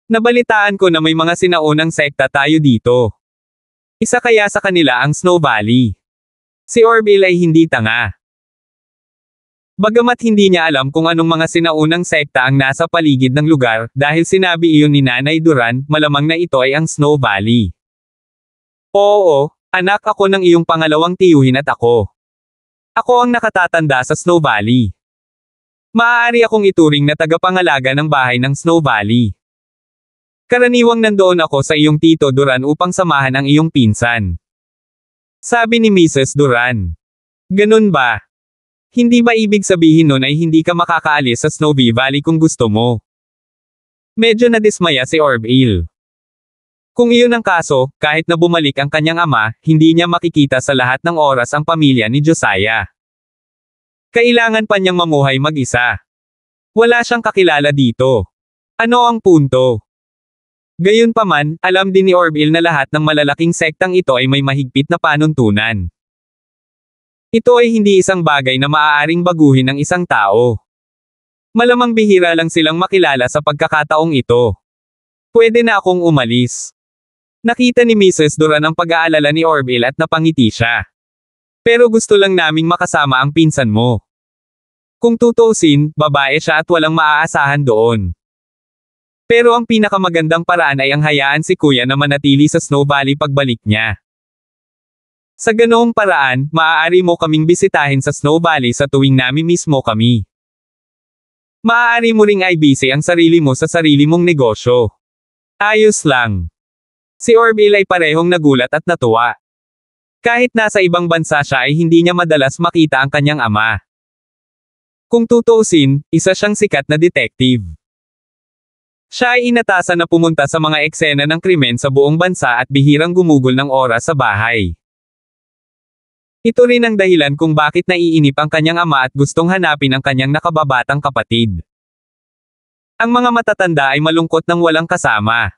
Nabalitaan ko na may mga sinaunang sekta tayo dito. Isa kaya sa kanila ang Snow Valley. Si Orville ay hindi tanga. Bagamat hindi niya alam kung anong mga sinaunang sekta ang nasa paligid ng lugar, dahil sinabi iyon ni Nanay Duran, malamang na ito ay ang Snow Valley. Oo, anak, ako ng iyong pangalawang tiyuhin at ako. Ako ang nakatatanda sa Snow Valley. Maaari akong ituring na tagapangalaga ng bahay ng Snow Valley. Karaniwang nandoon ako sa iyong tito Duran upang samahan ang iyong pinsan. Sabi ni Mrs. Duran. Ganun ba? Hindi ba ibig sabihin nun ay hindi ka makakaalis sa Snowy Valley kung gusto mo? Medyo nadismaya si Orville. Kung iyon ang kaso, kahit na bumalik ang kanyang ama, hindi niya makikita sa lahat ng oras ang pamilya ni Josiah. Kailangan pa niyang mamuhay mag-isa. Wala siyang kakilala dito. Ano ang punto? Gayunpaman, alam din ni Orville na lahat ng malalaking sektang ito ay may mahigpit na panuntunan. Ito ay hindi isang bagay na maaaring baguhin ng isang tao. Malamang bihira lang silang makilala sa pagkakataong ito. Pwede na akong umalis. Nakita ni Mrs. Duran ang pag-aalala ni Orville at napangiti siya. Pero gusto lang naming makasama ang pinsan mo. Kung tutuusin, babae siya at walang maaasahan doon. Pero ang pinakamagandang paraan ay ang hayaan si kuya na manatili sa Snow Valley pagbalik niya. Sa ganoong paraan, maaari mo kaming bisitahin sa Snow Valley sa tuwing nami-miss mo kami. Maaari mo ring i-busy ang sarili mo sa sarili mong negosyo. Ayos lang. Si Orville ay parehong nagulat at natuwa. Kahit nasa ibang bansa siya ay hindi niya madalas makita ang kanyang ama. Kung tutuusin, isa siyang sikat na detective. Siya ay inatasan na pumunta sa mga eksena ng krimen sa buong bansa at bihirang gumugol ng oras sa bahay. Ito rin ang dahilan kung bakit naiinip ang kanyang ama at gustong hanapin ang kanyang nakababatang kapatid. Ang mga matatanda ay malungkot nang walang kasama.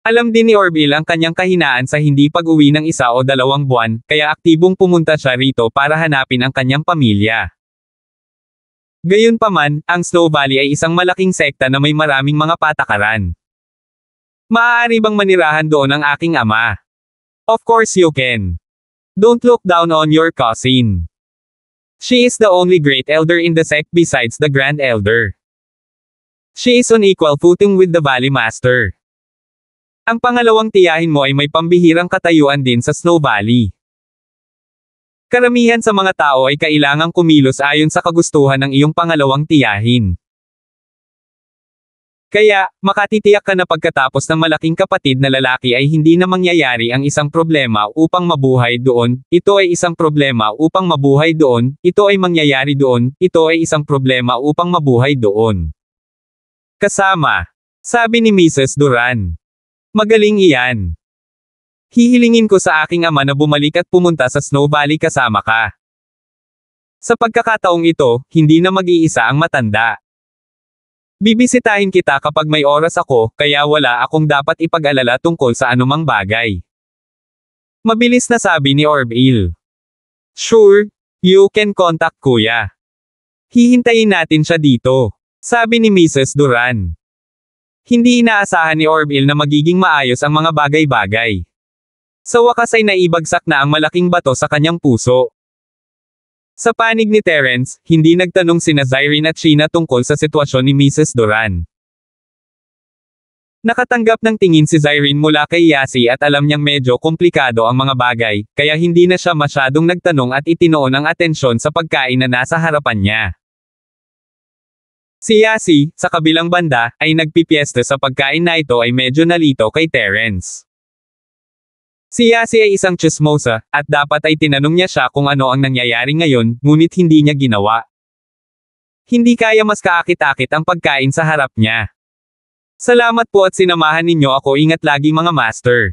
Alam din ni Orville ang kanyang kahinaan sa hindi pag-uwi ng 1 o 2 buwan, kaya aktibong pumunta siya rito para hanapin ang kanyang pamilya. Gayunpaman, ang Snow Valley ay isang malaking sekta na may maraming mga patakaran. Maaari bang manirahan doon ang aking ama? Of course you can. Don't look down on your cousin. She is the only great elder in the sect besides the Grand Elder. She is on equal footing with the Valley Master. Ang pangalawang tiyahin mo ay may pambihirang katayuan din sa Snow Valley. Karamihan sa mga tao ay kailangang kumilos ayon sa kagustuhan ng iyong pangalawang tiyahin. Kaya, makatitiyak ka na pagkatapos ng malaking kapatid na lalaki ay hindi na mangyayari ang isang problema upang mabuhay doon, ito ay isang problema upang mabuhay doon, ito ay mangyayari doon, ito ay isang problema upang mabuhay doon. Kasama. Sabi ni Mrs. Duran. Magaling iyan. Hihilingin ko sa aking ama na bumalik at pumunta sa Snow Valley kasama ka. Sa pagkakataong ito, hindi na mag-iisa ang matanda. Bibisitahin kita kapag may oras ako, kaya wala akong dapat ipag-alala tungkol sa anumang bagay. Mabilis na sabi ni Orville. Sure, you can contact kuya. Hihintayin natin siya dito, sabi ni Mrs. Duran. Hindi inaasahan ni Orville na magiging maayos ang mga bagay-bagay. Sa wakas ay naibagsak na ang malaking bato sa kanyang puso. Sa panig ni Terence, hindi nagtanong sina Zyrene at Sheena tungkol sa sitwasyon ni Mrs. Duran. Nakatanggap ng tingin si Zyrene mula kay Yasi at alam niyang medyo komplikado ang mga bagay, kaya hindi na siya masyadong nagtanong at itinoon ang atensyon sa pagkain na nasa harapan niya. Si Yasi, sa kabilang banda, ay nagpipiesta sa pagkain na ito ay medyo nalito kay Terence. Si Yasi ay isang chismosa, at dapat ay tinanong niya siya kung ano ang nangyayari ngayon, ngunit hindi niya ginawa. Hindi kaya mas kaakit-akit ang pagkain sa harap niya. Salamat po at sinamahan ninyo ako, ingat lagi mga master.